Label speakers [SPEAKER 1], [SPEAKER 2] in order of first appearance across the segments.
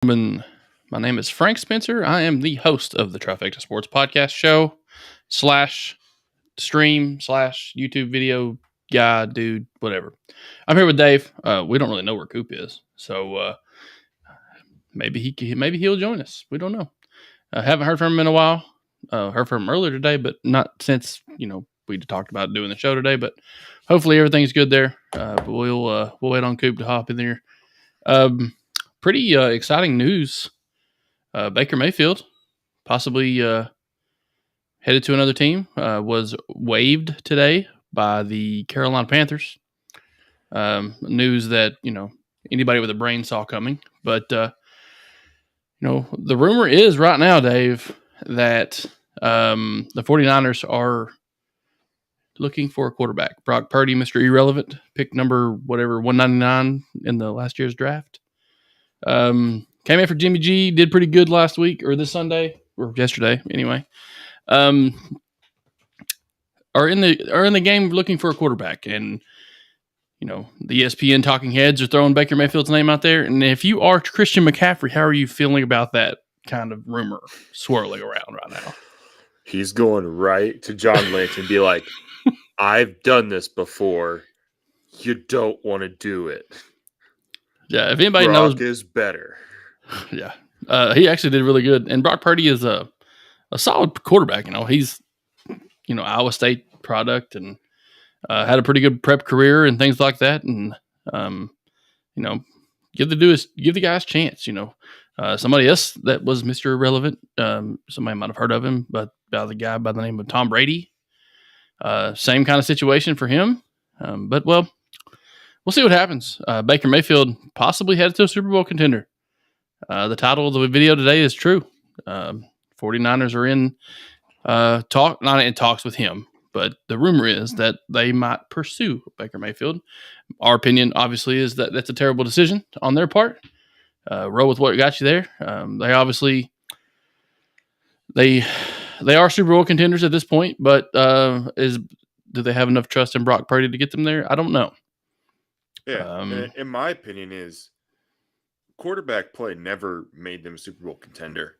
[SPEAKER 1] gentlemen. My name is Frank Spencer. I am the host of the Trifecta Sports Podcast show slash stream slash YouTube video guy, dude, whatever. I'm here with Dave. We don't really know where Coop is, so maybe he'll join us. We don't know. I haven't heard from him in a while. Heard from him earlier today, but not since we talked about doing the show today. But hopefully everything's good there. But we'll wait on Coop to hop in there. Pretty exciting news. Baker Mayfield possibly headed to another team. Was waived today by the Carolina Panthers. News that anybody with a brain saw coming, but the rumor is right now, Dave, that the 49ers are looking for a quarterback. Brock Purdy, Mr. Irrelevant, pick number 199 in the last year's draft. Came in for Jimmy G, did pretty good last week or this Sunday or yesterday anyway. Are in the game looking for a quarterback, and the ESPN talking heads are throwing Baker Mayfield's name out there. And if you are Christian McCaffrey, how are you feeling about that kind of rumor swirling around right now?
[SPEAKER 2] He's going right to John Lynch and be like, I've done this before. You don't want to do it.
[SPEAKER 1] Yeah, if anybody
[SPEAKER 2] Brock
[SPEAKER 1] knows,
[SPEAKER 2] is better.
[SPEAKER 1] Yeah, he actually did really good. And Brock Purdy is a solid quarterback. He's Iowa State product and had a pretty good prep career and things like that. And give the guys a chance. Somebody else that was Mr. Irrelevant. Somebody might have heard of him, but by the guy by the name of Tom Brady. Same kind of situation for him. But we'll see what happens. Baker Mayfield possibly headed to a Super Bowl contender. The title of the video today is true. 49ers are in not in talks with him, but the rumor is that they might pursue Baker Mayfield. Our opinion, obviously, is that that's a terrible decision on their part. Roll with what got you there. They obviously they are Super Bowl contenders at this point, but do they have enough trust in Brock Purdy to get them there? I don't know.
[SPEAKER 2] Yeah, in my opinion, is quarterback play never made them a Super Bowl contender.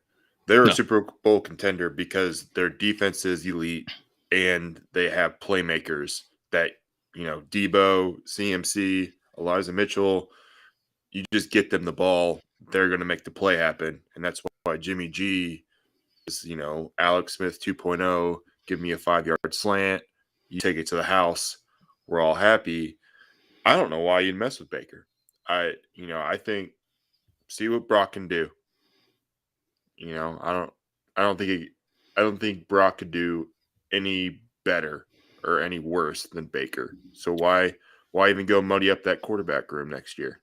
[SPEAKER 2] They're a Super Bowl contender because their defense is elite and they have playmakers that, Debo, CMC, Elijah Mitchell, you just get them the ball, they're going to make the play happen. And that's why Jimmy G is, Alex Smith 2.0, give me a 5-yard slant, you take it to the house, we're all happy. I don't know why you'd mess with Baker. I think see what Brock can do. I don't think Brock could do any better or any worse than Baker. So why even go muddy up that quarterback room next year?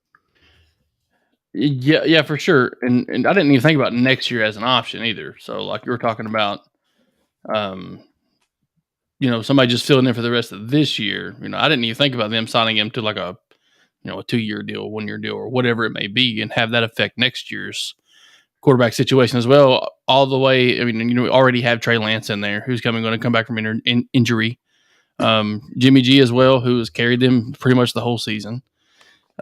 [SPEAKER 1] Yeah, for sure. And I didn't even think about next year as an option either. So like you were talking about, somebody just filling in for the rest of this year. I didn't even think about them signing him to like a 2-year deal, 1-year deal, or whatever it may be, and have that affect next year's quarterback situation as well. All the way, we already have Trey Lance in there, who's going to come back from injury. Jimmy G as well, who has carried them pretty much the whole season.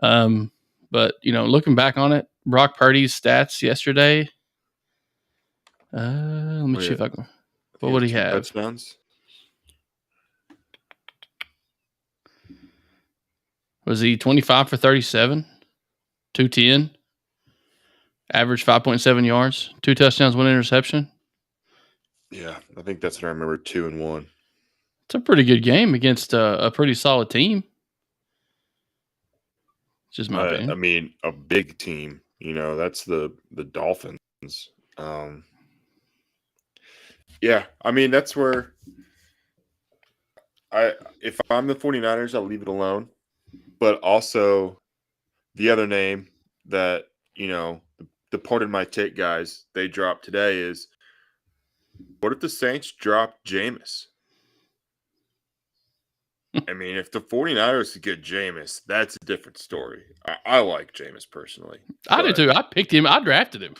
[SPEAKER 1] But looking back on it, Brock Purdy's stats yesterday. Let me see if I can. What would he have?
[SPEAKER 2] Touchdowns.
[SPEAKER 1] Was he 25 for 37, 210, average 5.7 yards, 2 touchdowns, 1 interception?
[SPEAKER 2] Yeah, I think that's what I remember, 2 and 1.
[SPEAKER 1] It's a pretty good game against a pretty solid team. It's just my opinion.
[SPEAKER 2] A big team. That's the Dolphins. Yeah, that's where if I'm the 49ers, I'll leave it alone. But also the other name that, the pardon my take guys, they dropped today is, what if the Saints drop Jameis? If the 49ers could get Jameis, that's a different story. I like Jameis personally.
[SPEAKER 1] I do too. I picked him. I drafted him.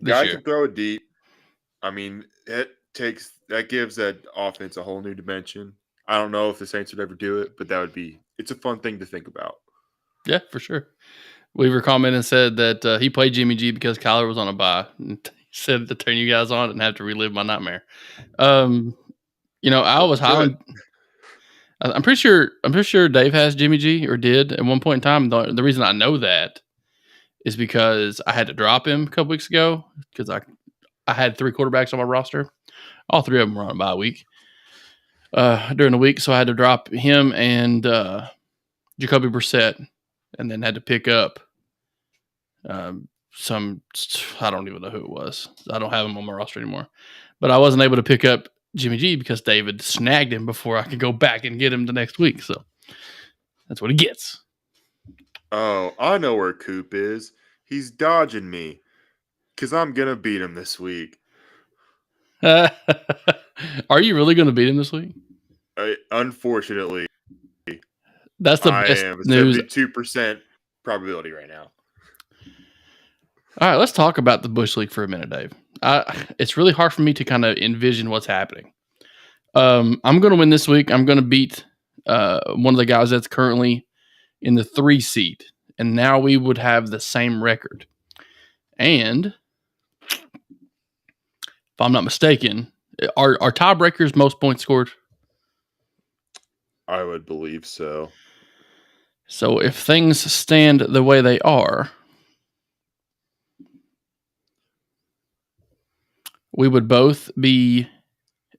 [SPEAKER 2] Guy can throw it deep. That gives that offense a whole new dimension. I don't know if the Saints would ever do it, but it's a fun thing to think about.
[SPEAKER 1] Yeah, for sure. Weaver commented and said that he played Jimmy G because Kyler was on a bye. He said to turn you guys on and have to relive my nightmare. I was high on. I'm pretty sure Dave has Jimmy G or did at one point in time. The reason I know that is because I had to drop him a couple weeks ago because I had 3 quarterbacks on my roster. All 3 of them were on a bye week during the week, so I had to drop him and Jacoby Brissett, and then had to pick up some. I don't even know who it was. I don't have him on my roster anymore, but I wasn't able to pick up Jimmy G because David snagged him before I could go back and get him the next week. So that's what he gets.
[SPEAKER 2] Oh, I know where Coop is. He's dodging me because I'm going to beat him this week.
[SPEAKER 1] Are you really going to beat him this week?
[SPEAKER 2] Unfortunately,
[SPEAKER 1] that's the best news.
[SPEAKER 2] 72% probability right now.
[SPEAKER 1] All right, let's talk about the Bush League for a minute, Dave. It's really hard for me to kind of envision what's happening. I'm going to win this week. I'm going to beat one of the guys that's currently in the 3 seed, and now we would have the same record. And if I'm not mistaken, are tiebreakers most points scored?
[SPEAKER 2] I would believe so.
[SPEAKER 1] So if things stand the way they are, we would both be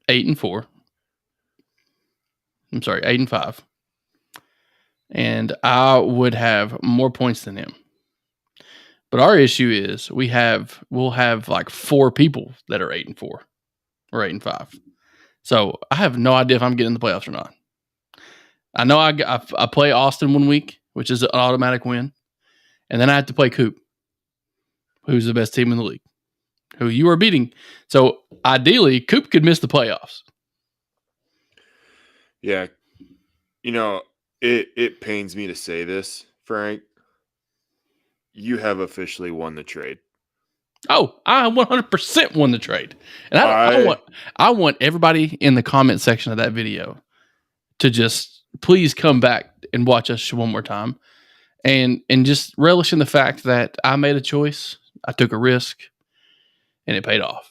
[SPEAKER 1] 8-4. I'm sorry, 8-5. And I would have more points than him. But our issue is we'll have like 4 people that are 8-4 or 8-5. So I have no idea if I'm getting in the playoffs or not. I know I play Austin one week, which is an automatic win. And then I have to play Coop, who's the best team in the league, who you are beating. So ideally, Coop could miss the playoffs.
[SPEAKER 2] Yeah. It pains me to say this, Frank. You have officially won the trade.
[SPEAKER 1] Oh, I 100% won the trade. And I want everybody in the comment section of that video to just please come back and watch us one more time and just relish in the fact that I made a choice, I took a risk, and it paid off.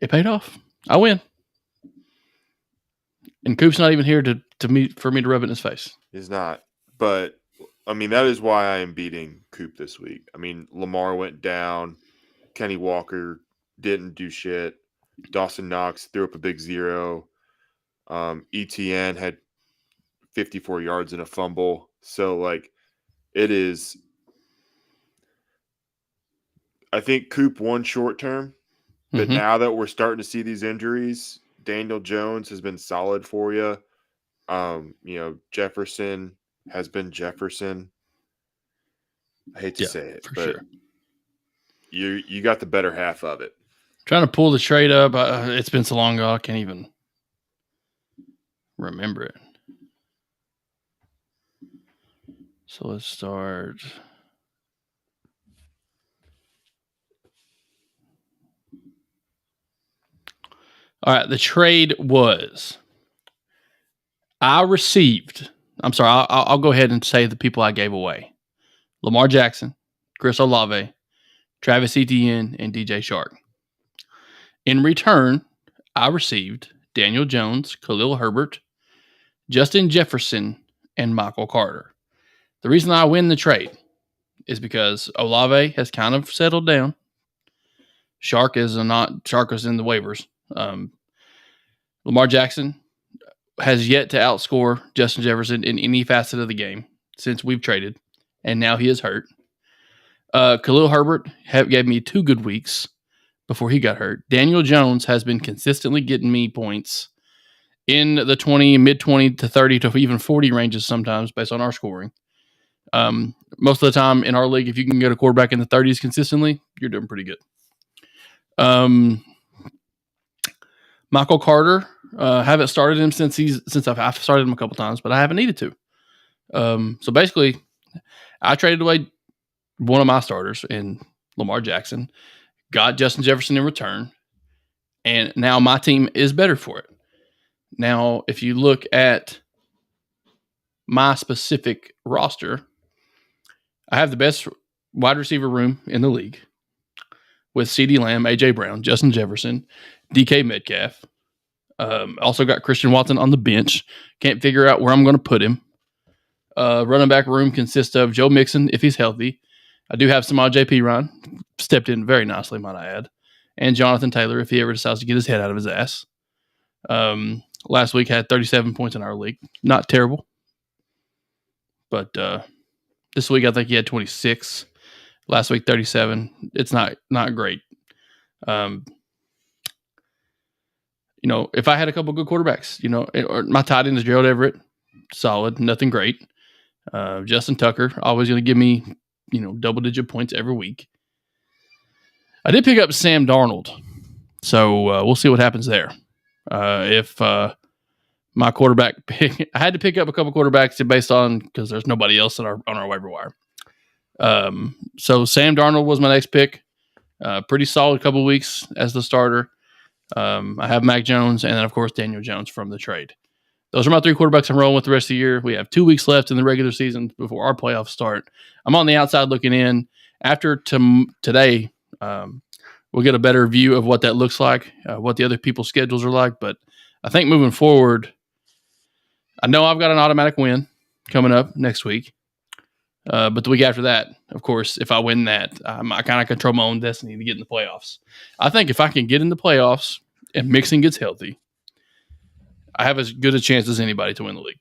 [SPEAKER 1] It paid off. I win. And Coop's not even here for me to rub it in his face.
[SPEAKER 2] He's not. But that is why I am beating Coop this week. Lamar went down. Kenny Walker didn't do shit. Dawson Knox threw up a big 0. ETN had 54 yards and a fumble. So, it is. I think Coop won short term. But now that we're starting to see these injuries, Daniel Jones has been solid for you. Jefferson has been Jefferson. I hate to say it, but sure. You got the better half of it.
[SPEAKER 1] Trying to pull the trade up. It's been so long ago, I can't even remember it. So let's start. All right, the trade was I'll go ahead and say the people I gave away. Lamar Jackson, Chris Olave, Travis Etienne, and DJ Shark. In return, I received Daniel Jones, Khalil Herbert, Justin Jefferson, and Michael Carter. The reason I win the trade is because Olave has kind of settled down. Shark is in the waivers. Lamar Jackson has yet to outscore Justin Jefferson in any facet of the game since we've traded, and now he is hurt. Khalil Herbert gave me 2 good weeks before he got hurt. Daniel Jones has been consistently getting me points in the 20, mid-20 to 30 to even 40 ranges sometimes based on our scoring. Most of the time in our league, if you can get a quarterback in the 30s consistently, you're doing pretty good. Michael Carter, haven't started him since I've started him a couple times, but I haven't needed to. So basically, I traded away one of my starters in Lamar Jackson, got Justin Jefferson in return, and now my team is better for it. Now, if you look at my specific roster, I have the best wide receiver room in the league with CeeDee Lamb, A.J. Brown, Justin Jefferson, DK Metcalf. Also got Christian Watson on the bench. Can't figure out where I'm going to put him. Running back room consists of Joe Mixon, if he's healthy. I do have Samaj P. Ryan. Stepped in very nicely, might I add. And Jonathan Taylor, if he ever decides to get his head out of his ass. Last week had 37 points in our league. Not terrible. But this week I think he had 26. Last week 37. It's not great. If I had a couple good quarterbacks, or my tight end is Gerald Everett, solid, nothing great. Justin Tucker, always going to give me, double-digit points every week. I did pick up Sam Darnold, so we'll see what happens there. If my quarterback pick, I had to pick up a couple quarterbacks based on because there's nobody else on our waiver wire. So Sam Darnold was my next pick. Pretty solid couple weeks as the starter. I have Mac Jones and then of course Daniel Jones from the trade. Those are my 3 quarterbacks I'm rolling with the rest of the year. We have 2 weeks left in the regular season before our playoffs start. I'm on the outside looking in. After today, we'll get a better view of what that looks like, what the other people's schedules are like. But I think moving forward, I know I've got an automatic win coming up next week. But the week after that, of course, if I win that, I kind of control my own destiny to get in the playoffs. I think if I can get in the playoffs and Mixon gets healthy, I have as good a chance as anybody to win the league.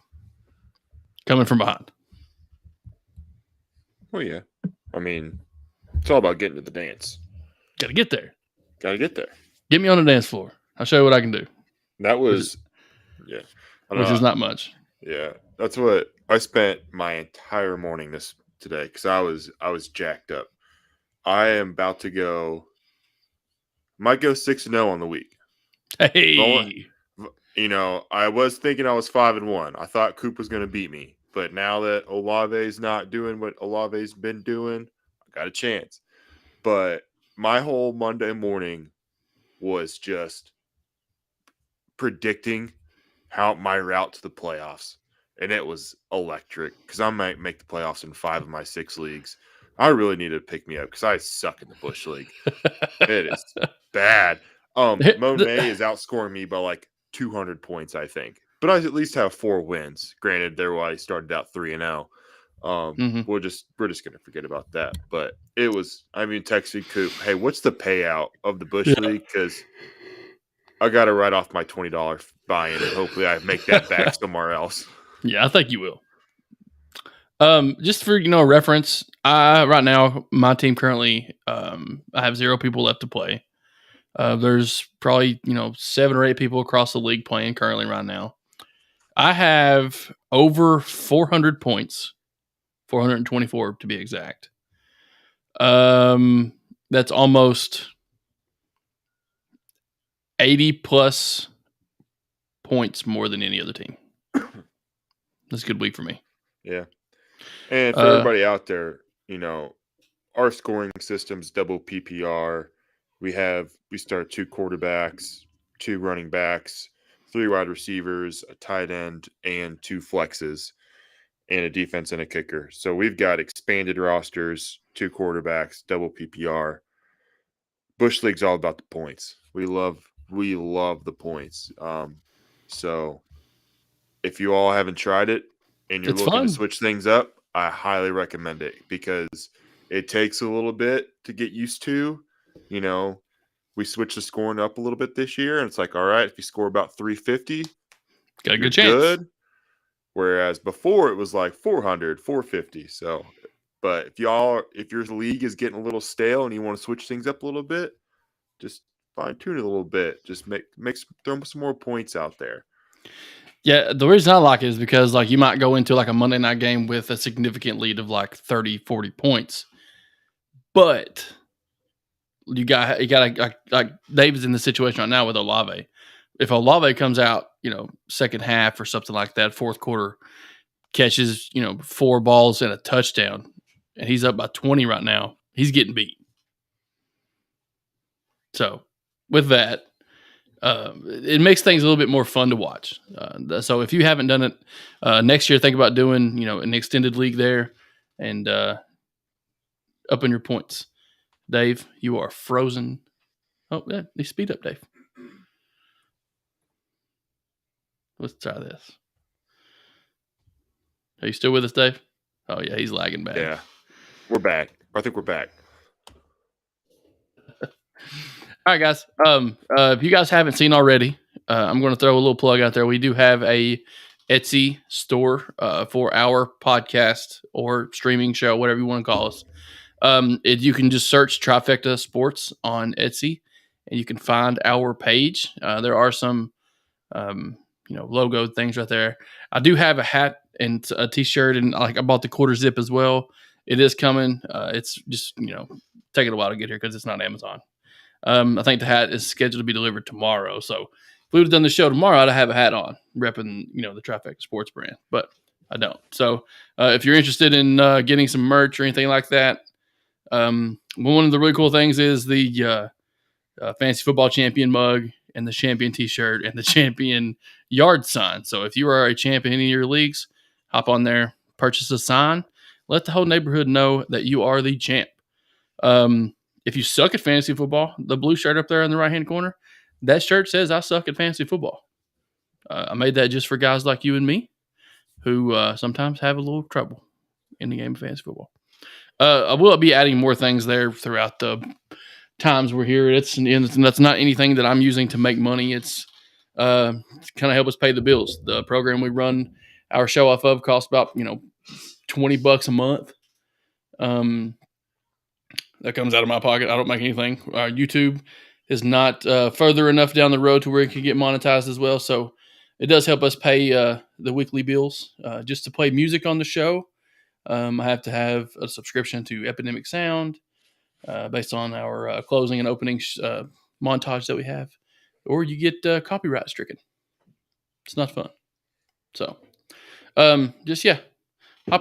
[SPEAKER 1] Coming from behind.
[SPEAKER 2] Well, yeah. I mean, it's all about getting to the dance.
[SPEAKER 1] Got to get there.
[SPEAKER 2] Get
[SPEAKER 1] me on the dance floor. I'll show you what I can do.
[SPEAKER 2] That was,
[SPEAKER 1] which is not much.
[SPEAKER 2] Yeah, that's what I spent my entire morning today because I was jacked up. I am about to go. Might go 6-0 on the week.
[SPEAKER 1] Hey.
[SPEAKER 2] I was thinking I was 5-1. I thought Coop was going to beat me. But now that Olave's not doing what Olave's been doing, I got a chance. But my whole Monday morning was just predicting my route to the playoffs. And it was electric because I might make the playoffs in 5 of my 6 leagues. I really need to pick me up because I suck in the Bush League. It is bad. Monet is outscoring me by like 200 points, I think. But I at least have 4 wins. Granted, I started out 3-0. We're just gonna forget about that. But it was. Texting Coop, hey, what's the payout of the Bush League? Because I got to write off my $20 buy-in, and hopefully I make that back somewhere else.
[SPEAKER 1] Yeah, I think you will. Just for reference, right now my team currently I have 0 people left to play. There's probably 7 or 8 people across the league playing currently right now. I have over 400 points, 424 to be exact. That's almost 80 plus points more than any other team. That's a good week for me.
[SPEAKER 2] Yeah. And for everybody out there, our scoring system's double PPR. We start 2 quarterbacks, 2 running backs, 3 wide receivers, a tight end, and 2 flexes, and a defense and a kicker. So we've got expanded rosters, 2 quarterbacks, double PPR. Bush League's all about the points. We love the points. So if you all haven't tried it and you're looking to switch things up, I highly recommend it because it takes a little bit to get used to. We switched the scoring up a little bit this year, and it's like, all right, if you score about 350,
[SPEAKER 1] got a good chance. Good.
[SPEAKER 2] Whereas before it was like 400, 450. So, but if your league is getting a little stale and you want to switch things up a little bit, just fine tune it a little bit. Just throw some more points out there.
[SPEAKER 1] Yeah, the reason I like it is because you might go into a Monday night game with a significant lead of 30, 40 points. But you got David's in the situation right now with Olave. If Olave comes out, second half or something like that, fourth quarter, catches, 4 balls and a touchdown, and he's up by 20 right now, he's getting beat. So with that, it makes things a little bit more fun to watch. So if you haven't done it next year, think about doing, an extended league there and up in your points. Dave, you are frozen. Oh, yeah, they speed up, Dave. Let's try this. Are you still with us, Dave? Oh, yeah, he's lagging bad.
[SPEAKER 2] Yeah, we're back. I think we're back.
[SPEAKER 1] All right, guys. If you guys haven't seen already, I'm going to throw a little plug out there. We do have a Etsy store for our podcast or streaming show, whatever you want to call us. You can just search Trifecta Sports on Etsy, and you can find our page. There are some, logo things right there. I do have a hat and a T-shirt, and I bought the quarter zip as well. It is coming. It's just taking a while to get here because it's not Amazon. I think the hat is scheduled to be delivered tomorrow. So if we would have done the show tomorrow, I'd have a hat on, repping the Trifecta Sports brand, but I don't. So if you're interested in getting some merch or anything like that, one of the really cool things is the fantasy football champion mug and the champion T-shirt and the champion yard sign. So if you are a champion in your leagues, hop on there, purchase a sign, let the whole neighborhood know that you are the champ. If you suck at fantasy football, the blue shirt up there in the right-hand corner, that shirt says I suck at fantasy football. I made that just for guys like you and me who sometimes have a little trouble in the game of fantasy football. I will be adding more things there throughout the times we're here. That's not anything that I'm using to make money. It's kind of help us pay the bills. The program we run our show off of costs about $20 a month. That comes out of my pocket. I don't make anything. YouTube is not further enough down the road to where it can get monetized as well. So it does help us pay the weekly bills. Just to play music on the show, I have to have a subscription to Epidemic Sound based on our closing and opening montage that we have. Or you get copyright stricken. It's not fun. So hop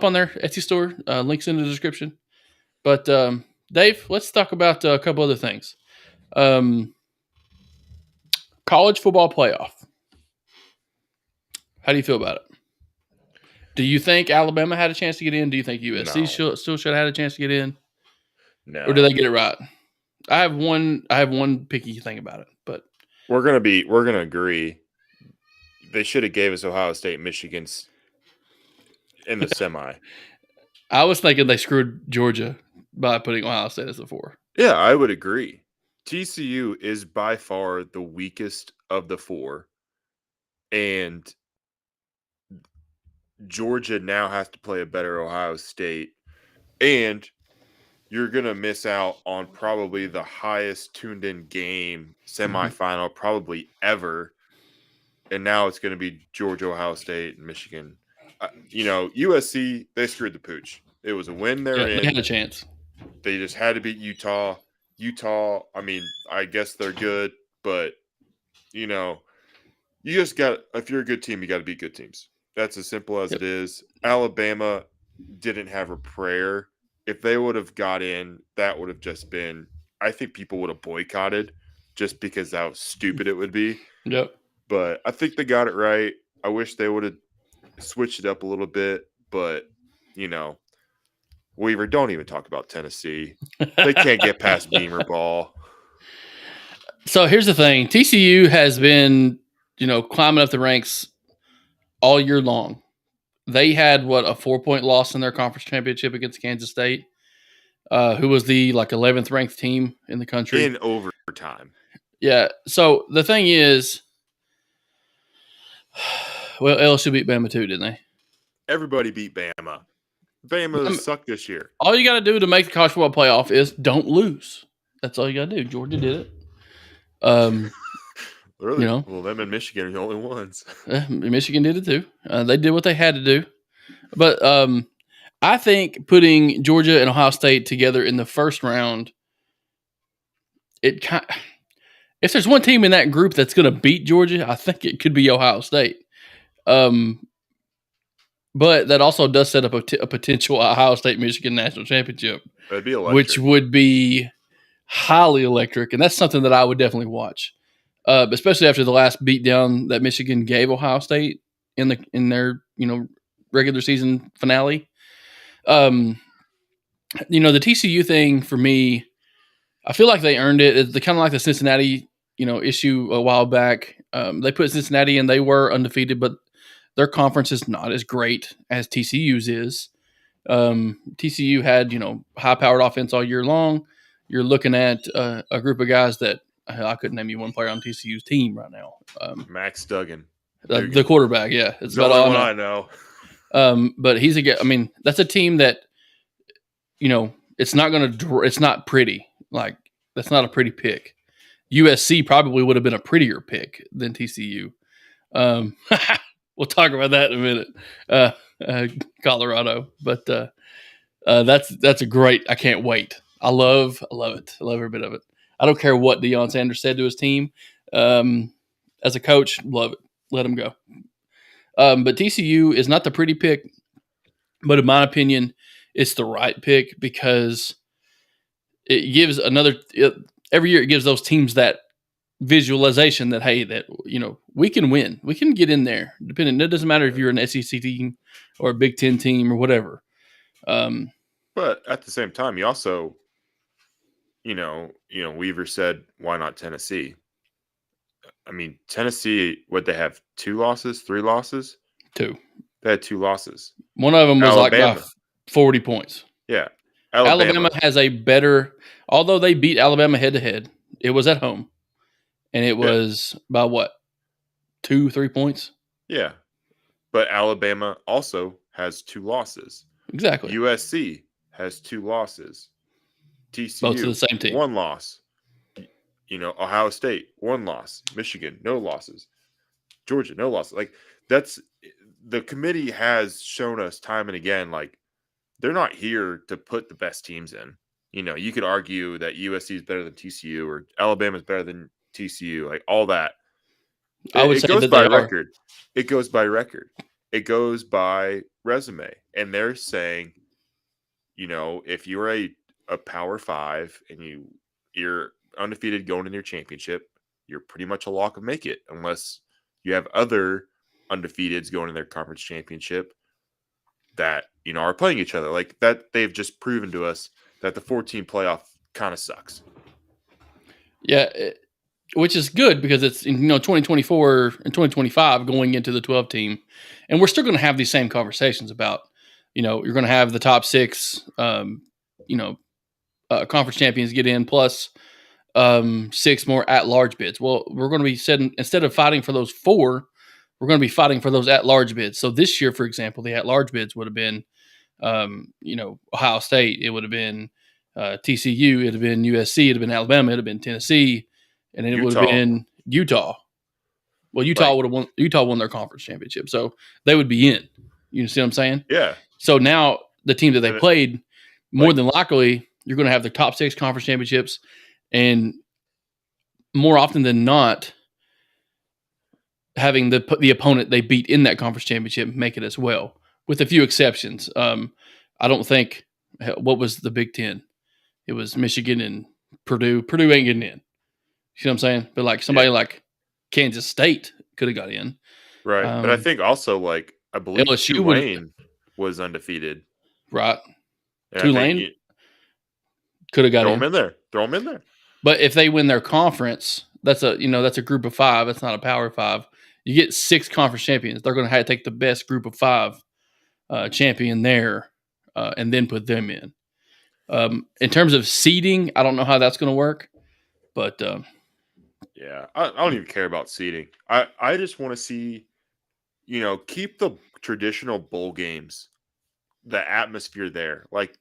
[SPEAKER 1] on there, Etsy store. Links in the description. But Dave, let's talk about a couple other things. College football playoff. How do you feel about it? Do you think Alabama had a chance to get in? Do you think USC still should have had a chance to get in?
[SPEAKER 2] No.
[SPEAKER 1] Or did they get it right? I have one picky thing about it, but
[SPEAKER 2] we're gonna agree. They should have gave us Ohio State, Michigan's in the semi.
[SPEAKER 1] I was thinking they screwed Georgia by putting Ohio State as a 4.
[SPEAKER 2] Yeah, I would agree. TCU is by far the weakest of the 4. And Georgia now has to play a better Ohio State. And you're going to miss out on probably the highest tuned-in game semifinal probably ever. And now it's going to be Georgia, Ohio State, and Michigan. USC, they screwed the pooch. It was a win they're in.
[SPEAKER 1] They had a chance.
[SPEAKER 2] They just had to beat Utah. Utah, I mean, I guess they're good, but, you just got – if you're a good team, you got to beat good teams. That's as simple as it is. Alabama didn't have a prayer. If they would have got in, that would have just been – I think people would have boycotted just because how stupid it would be.
[SPEAKER 1] Yep.
[SPEAKER 2] But I think they got it right. I wish they would have switched it up a little bit, but, Weaver, don't even talk about Tennessee. They can't get past Beamer ball.
[SPEAKER 1] So here's the thing. TCU has been, climbing up the ranks all year long. They had, a 4-point loss in their conference championship against Kansas State, who was the 11th ranked team in the country.
[SPEAKER 2] In overtime.
[SPEAKER 1] Yeah. So the thing is, well, LSU beat Bama too, didn't they?
[SPEAKER 2] Everybody beat Bama. Bama sucked this year.
[SPEAKER 1] All you got to do to make the college football playoff is don't lose. That's all you got to do. Georgia did it.
[SPEAKER 2] Really? Well, them and Michigan are the only ones.
[SPEAKER 1] Michigan did it too. They did what they had to do. But I think putting Georgia and Ohio State together in the first round, if there's one team in that group that's going to beat Georgia, I think it could be Ohio State. But that also does set up a potential Ohio State-Michigan national championship.
[SPEAKER 2] That'd be electric.
[SPEAKER 1] Which would be highly electric, and that's something that I would definitely watch, especially after the last beatdown that Michigan gave Ohio State in their regular season finale. The TCU thing for me, I feel like they earned it. It's kind of like the Cincinnati, issue a while back. They put Cincinnati in; they were undefeated, but their conference is not as great as TCU's is. TCU had high-powered offense all year long. You're looking at a group of guys that I couldn't name you one player on TCU's team right now.
[SPEAKER 2] Max Duggan,
[SPEAKER 1] the quarterback, yeah, it's
[SPEAKER 2] the
[SPEAKER 1] about
[SPEAKER 2] only
[SPEAKER 1] all
[SPEAKER 2] one I know.
[SPEAKER 1] But he's a. I mean, that's a team that it's not pretty. Like that's not a pretty pick. USC probably would have been a prettier pick than TCU. We'll talk about that in a minute. Colorado, but that's a great. I can't wait. I love it. I love every bit of it. I don't care what Deion Sanders said to his team. As a coach, love it. Let him go. But TCU is not the pretty pick, but in my opinion, it's the right pick because it gives every year it gives those teams that visualization that hey, that we can win, we can get in there. Depending, it doesn't matter if you're an SEC team or a Big Ten team or whatever.
[SPEAKER 2] But at the same time, you also, Weaver said, "Why not Tennessee?" I mean, Tennessee, would they have 2 losses, 3 losses?
[SPEAKER 1] 2.
[SPEAKER 2] They had 2 losses.
[SPEAKER 1] One of them was
[SPEAKER 2] Alabama.
[SPEAKER 1] like by 40 points.
[SPEAKER 2] Yeah.
[SPEAKER 1] Alabama has a better, although they beat Alabama head to head, it was at home. And it was by what? 2-3 points?
[SPEAKER 2] Yeah. But Alabama also has 2 losses.
[SPEAKER 1] Exactly.
[SPEAKER 2] USC has 2 losses. TCU,
[SPEAKER 1] both to the same team.
[SPEAKER 2] 1 loss. Ohio State, 1 loss. Michigan, no losses. Georgia, no losses. Like, that's the committee has shown us time and again, like, they're not here to put the best teams in. You could argue that USC is better than TCU or Alabama is better than TCU, like all that.
[SPEAKER 1] I would say
[SPEAKER 2] goes
[SPEAKER 1] that
[SPEAKER 2] by
[SPEAKER 1] they
[SPEAKER 2] record. It goes by record. It goes by resume. And they're saying, if you're a Power 5 and you're undefeated going in your championship, you're pretty much a lock of make it, unless you have other undefeateds going in their conference championship that are playing each other. Like that, they've just proven to us that the 14 playoff kind of sucks.
[SPEAKER 1] Yeah, which is good because it's 2024 and 2025 going into the 12 team, and we're still going to have these same conversations about you're going to have the top 6 conference champions get in plus 6 more at-large bids. Well, we're going to be setting, instead of fighting for those 4, we're going to be fighting for those at-large bids. So this year, for example, the at-large bids would have been, Ohio State. It would have been TCU. It would have been USC. It would have been Alabama. It would have been Tennessee, and then it would have been Utah. Well, Utah would have won. Utah won their conference championship, so they would be in. You see what I'm saying?
[SPEAKER 2] Yeah.
[SPEAKER 1] So now the team that they played, more than likely, you're going to have the top 6 conference championships, and more often than not, having the opponent they beat in that conference championship make it as well, with a few exceptions. I don't think, what was the Big Ten? It was Michigan and Purdue. Purdue ain't getting in. You know what I'm saying? But like somebody like Kansas State could have got in.
[SPEAKER 2] Right. But I think also I believe
[SPEAKER 1] LSU
[SPEAKER 2] Tulane was undefeated.
[SPEAKER 1] Right.
[SPEAKER 2] And
[SPEAKER 1] Tulane could have got in.
[SPEAKER 2] Throw them in there.
[SPEAKER 1] But if they win their conference, that's a group of 5. That's not a Power 5. You get 6 conference champions. They're going to have to take the best group of 5 champion there and then put them in. In terms of seeding, I don't know how that's going to work, but
[SPEAKER 2] yeah, I don't even care about seeding. I just want to see, keep the traditional bowl games, the atmosphere there. Like,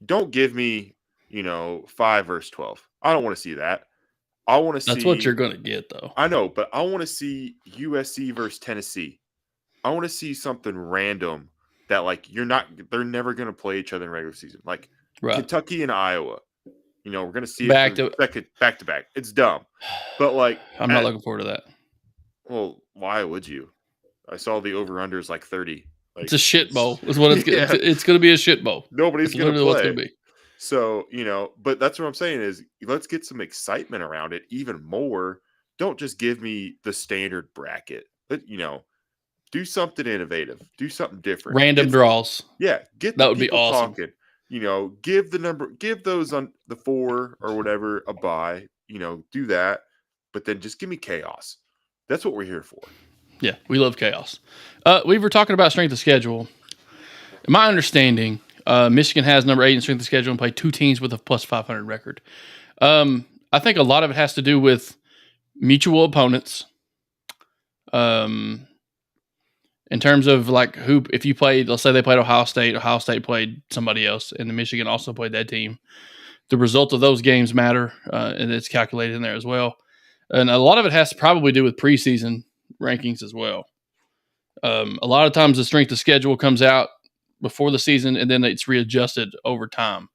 [SPEAKER 2] don't give me, 5 versus 12. I don't want to see that. I want to see.
[SPEAKER 1] That's what you're going to get, though.
[SPEAKER 2] I know, but I want to see USC versus Tennessee. I want to see something random that they're never going to play each other in regular season. Like Kentucky and Iowa. We're going to see back to back. It's dumb. But
[SPEAKER 1] I'm not looking forward to that.
[SPEAKER 2] Well, why would you? I saw the over-under is 30.
[SPEAKER 1] It's a shit bowl. Is what it's going to It's going to be a shit bowl.
[SPEAKER 2] Nobody's going to play. What's going to be. So, but that's what I'm saying is let's get some excitement around it even more. Don't just give me the standard bracket. But, do something innovative. Do something different.
[SPEAKER 1] Random draws.
[SPEAKER 2] Yeah. Get
[SPEAKER 1] that would be awesome.
[SPEAKER 2] Talking. give those on the 4 or whatever a bye. Do that, but then just give me chaos. That's what we're here for.
[SPEAKER 1] Yeah, we love chaos. We were talking about strength of schedule. In my understanding, Michigan has number 8 in strength of schedule and played 2 teams with a plus 500 record. I think a lot of it has to do with mutual opponents. In terms of like if you played, let's say they played Ohio State played somebody else, and the Michigan also played that team. The result of those games matter, and it's calculated in there as well. And a lot of it has to probably do with preseason rankings as well. A lot of times the strength of schedule comes out before the season, and then it's readjusted over time.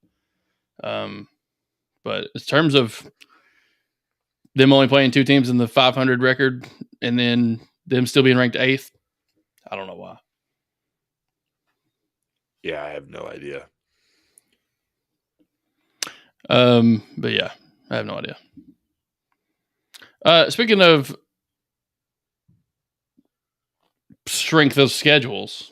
[SPEAKER 1] But in terms of them only playing 2 teams in the 500 record, and then them still being ranked 8th, I don't know why.
[SPEAKER 2] Yeah, I have no idea.
[SPEAKER 1] But yeah, I have no idea. Speaking of strength of schedules,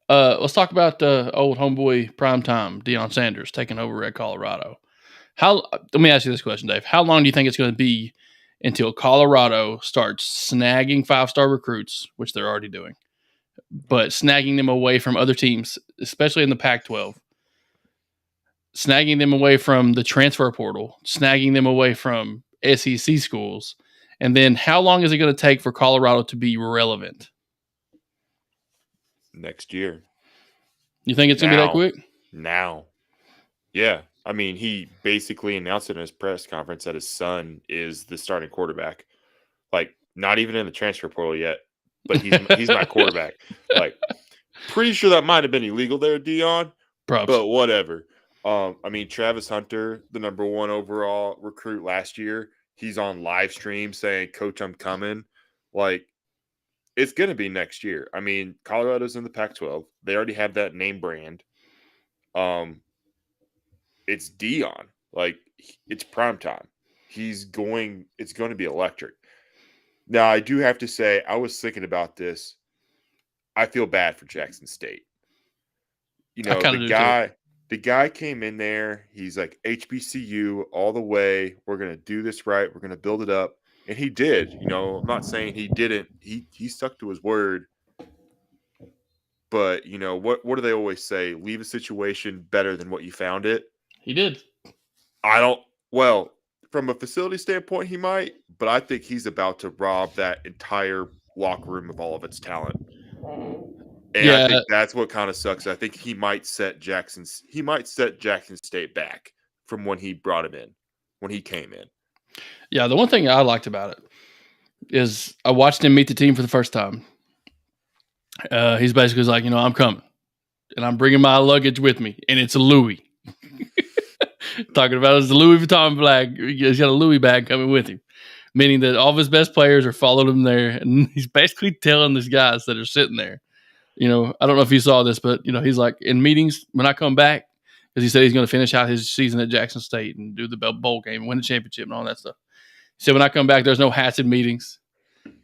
[SPEAKER 1] let's talk about the old homeboy primetime Deion Sanders taking over at Colorado. Let me ask you this question, Dave. How long do you think it's going to be until Colorado starts snagging 5-star recruits, which they're already doing, but snagging them away from other teams, especially in the Pac-12, snagging them away from the transfer portal, snagging them away from SEC schools, and then how long is it going to take for Colorado to be relevant?
[SPEAKER 2] Next year.
[SPEAKER 1] You think it's going to be that quick?
[SPEAKER 2] Now. Yeah. I mean, he basically announced it in his press conference that his son is the starting quarterback. Like, not even in the transfer portal yet, but he's my quarterback. Like, pretty sure that might have been illegal there, Deion.
[SPEAKER 1] Props.
[SPEAKER 2] But whatever. I mean, Travis Hunter, the number 1 overall recruit last year, he's on live stream saying, "Coach, I'm coming." Like, it's going to be next year. I mean, Colorado's in the Pac-12. They already have that name brand. It's Deion. Like, it's prime time. It's going to be electric. Now, I do have to say, I was thinking about this. I feel bad for Jackson State. The guy came in there. He's like, HBCU all the way. We're going to do this right. We're going to build it up. And he did. I'm not saying he didn't. He stuck to his word. But, what do they always say? Leave a situation better than what you found it.
[SPEAKER 1] He did.
[SPEAKER 2] From a facility standpoint, he might. But I think he's about to rob that entire locker room of all of its talent. And I think that's what kind of sucks. I think he might set Jackson State back from when he brought him in, when he came in.
[SPEAKER 1] Yeah, the one thing I liked about it is I watched him meet the team for the first time. He's basically like, I'm coming, and I'm bringing my luggage with me, and it's a Louis. Talking about his Louis Vuitton bag. He's got a Louis bag coming with him, meaning that all of his best players are following him there, and he's basically telling these guys that are sitting there. I don't know if you saw this, but he's like, in meetings when I come back, because he said he's going to finish out his season at Jackson State and do the bowl game and win the championship and all that stuff. He said, when I come back, there's no hats in meetings.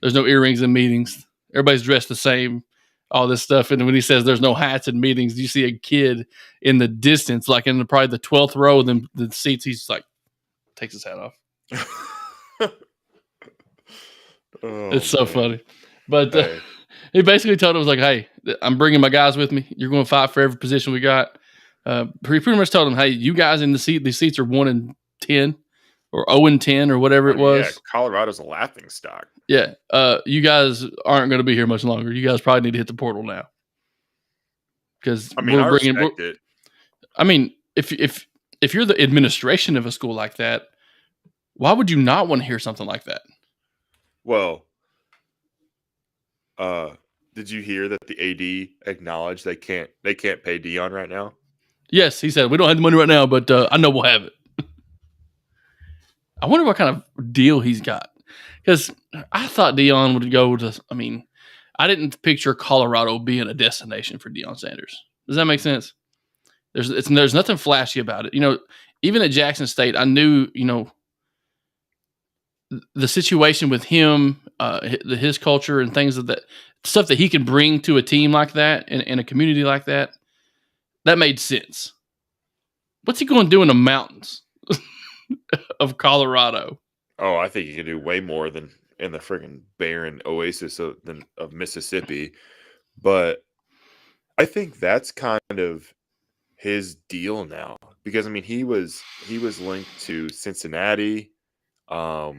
[SPEAKER 1] There's no earrings in meetings. Everybody's dressed the same, all this stuff. And when he says there's no hats in meetings, you see a kid in the distance, like in probably the 12th row, then the seats, he's like, takes his hat off. It's so funny. But he basically told him, was like, hey, I'm bringing my guys with me. You're going to fight for every position we got. He pretty much told him, hey, you guys in the seat, these seats are 1-10 or 0-10 or whatever it was. Yeah,
[SPEAKER 2] Colorado's a laughing stock.
[SPEAKER 1] Yeah. You guys aren't going to be here much longer. You guys probably need to hit the portal now. Because
[SPEAKER 2] I respect it.
[SPEAKER 1] I mean, if you're the administration of a school like that, why would you not want to hear something like that?
[SPEAKER 2] Well, did you hear that the AD acknowledged they can't pay Deion right now?
[SPEAKER 1] Yes, he said we don't have the money right now, but I know we'll have it. I wonder what kind of deal he's got, because I thought Deion would go to. I mean, I didn't picture Colorado being a destination for Deion Sanders. Does that make sense? There's nothing flashy about it. Even at Jackson State, I knew the situation with him, his culture and things of that stuff that he can bring to a team like that and a community like that. That made sense. What's he going to do in the mountains of Colorado?
[SPEAKER 2] Oh, I think he can do way more than in the friggin' barren oasis of Mississippi. But I think that's kind of his deal now, because I mean he was linked to Cincinnati. I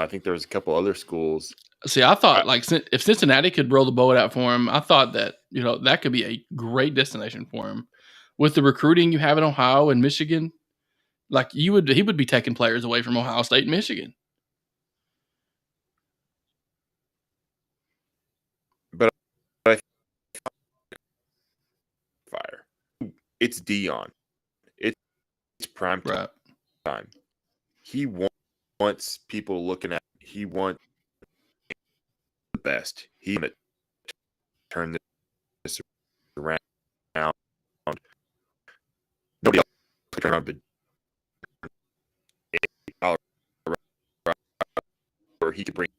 [SPEAKER 2] think there was a couple other schools.
[SPEAKER 1] See, I thought if Cincinnati could roll the boat out for him, I thought that that could be a great destination for him. With the recruiting you have in Ohio and Michigan, he would be taking players away from Ohio State and Michigan.
[SPEAKER 2] But I fire. It's Deion. It's prime time. He wants people looking at. He wants the best. He want to turn this around. Nobody else can turn around, but where he could bring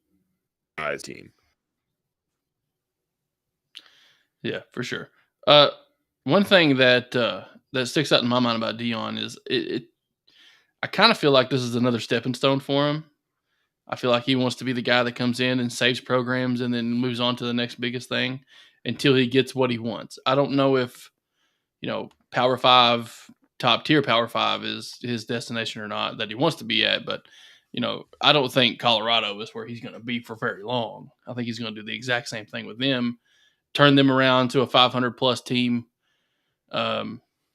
[SPEAKER 2] his team.
[SPEAKER 1] Yeah, for sure. One thing that sticks out in my mind about Deion is I kind of feel like this is another stepping stone for him. I feel like he wants to be the guy that comes in and saves programs and then moves on to the next biggest thing until he gets what he wants. I don't know if, Power 5, top tier Power 5 is his destination or not that he wants to be at, but I don't think Colorado is where he's going to be for very long. I think he's going to do the exact same thing with them, turn them around to a 500-plus team,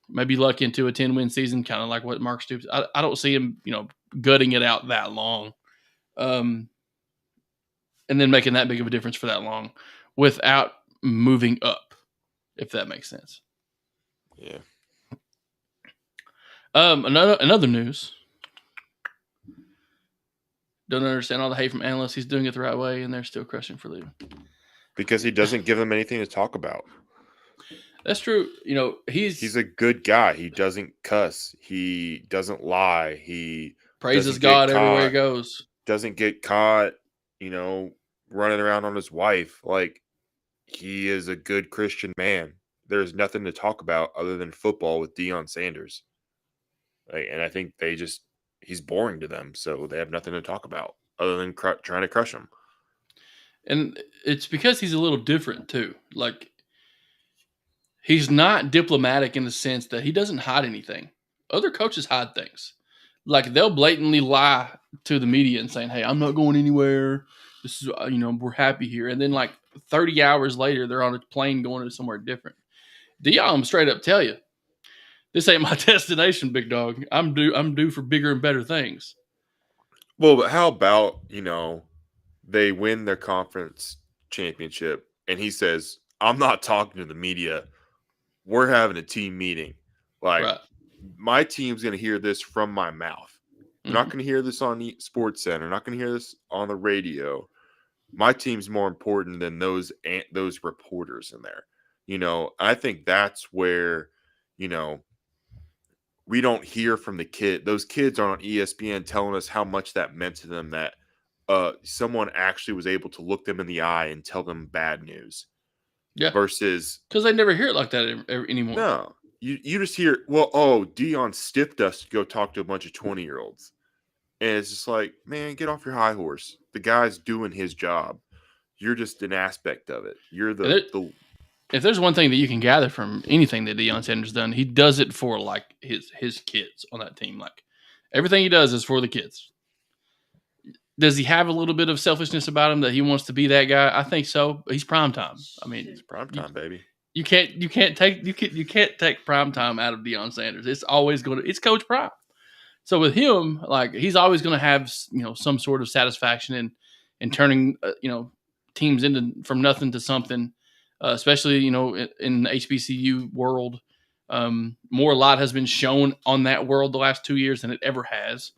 [SPEAKER 1] maybe luck into a 10-win season, kind of like what Mark Stoops. I don't see him, gutting it out that long, and then making that big of a difference for that long without moving up, if that makes sense.
[SPEAKER 2] Yeah.
[SPEAKER 1] Another news. Don't understand all the hate from analysts. He's doing it the right way, and they're still crushing for leaving.
[SPEAKER 2] Because he doesn't give them anything to talk about.
[SPEAKER 1] That's true. He's
[SPEAKER 2] a good guy. He doesn't cuss. He doesn't lie. He
[SPEAKER 1] praises God everywhere he goes.
[SPEAKER 2] Doesn't get caught, running around on his wife. Like, he is a good Christian man. There's nothing to talk about other than football with Deion Sanders. And I think he's boring to them, so they have nothing to talk about other than trying to crush him.
[SPEAKER 1] And it's because he's a little different too. Like, he's not diplomatic in the sense that he doesn't hide anything. Other coaches hide things. Like, they'll blatantly lie to the media and saying, "Hey, I'm not going anywhere. This is, we're happy here." And then 30 hours later, they're on a plane going to somewhere different. Deion straight up tell you, "This ain't my destination, big dog. I'm due for bigger and better things."
[SPEAKER 2] Well, but how about, they win their conference championship and he says, "I'm not talking to the media. We're having a team meeting. Right. My team's going to hear this from my mouth. They're not going to hear this on Sports Center. Not going to hear this on the radio. My team's more important than those reporters in there." I think that's where, we don't hear from the kid. Those kids are on ESPN telling us how much that meant to them, that someone actually was able to look them in the eye and tell them bad news.
[SPEAKER 1] Yeah.
[SPEAKER 2] Versus,
[SPEAKER 1] because they never hear it like that anymore.
[SPEAKER 2] No. You just hear, Deion stiffed us to go talk to a bunch of 20-year-olds. And it's just like, man, get off your high horse. The guy's doing his job. You're just an aspect of it. You're
[SPEAKER 1] if there's one thing that you can gather from anything that Deion Sanders done, he does it for his kids on that team. Like, everything he does is for the kids. Does he have a little bit of selfishness about him that he wants to be that guy? I think so. He's primetime. I mean,
[SPEAKER 2] he's primetime, baby.
[SPEAKER 1] You can't take primetime out of Deion Sanders. It's always it's Coach Prime. So with him, he's always going to have some sort of satisfaction in turning teams from nothing to something. Especially, in the HBCU world, more light has been shown on that world the last 2 years than it ever has.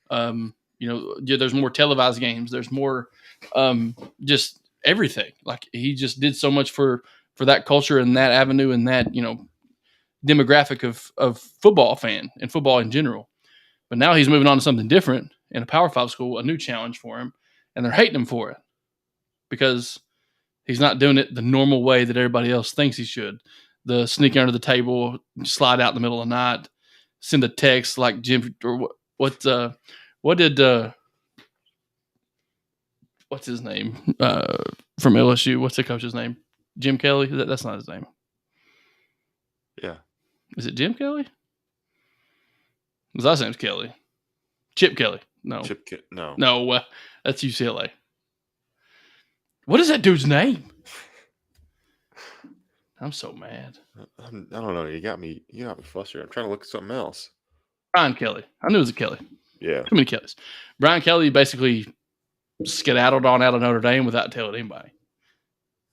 [SPEAKER 1] There's more televised games. There's more, just everything. Like, he just did so much for that culture and that avenue and that, demographic of football fan and football in general. But now he's moving on to something different in a Power 5 school, a new challenge for him, and they're hating him for it because he's not doing it the normal way that everybody else thinks he should. the sneak under the table, slide out in the middle of the night, send a text like Jim or what did what's his name from LSU? What's the coach's name? Jim Kelly? That's not his name.
[SPEAKER 2] Yeah.
[SPEAKER 1] Is it Jim Kelly? His last name's Kelly. Chip Kelly. No.
[SPEAKER 2] No.
[SPEAKER 1] No, that's UCLA. What is that dude's name? I'm so mad.
[SPEAKER 2] I don't know. You got me flustered. I'm trying to look at something else.
[SPEAKER 1] Brian Kelly. I knew it was a Kelly.
[SPEAKER 2] Yeah.
[SPEAKER 1] Too many Kellys. Brian Kelly basically skedaddled on out of Notre Dame without telling anybody.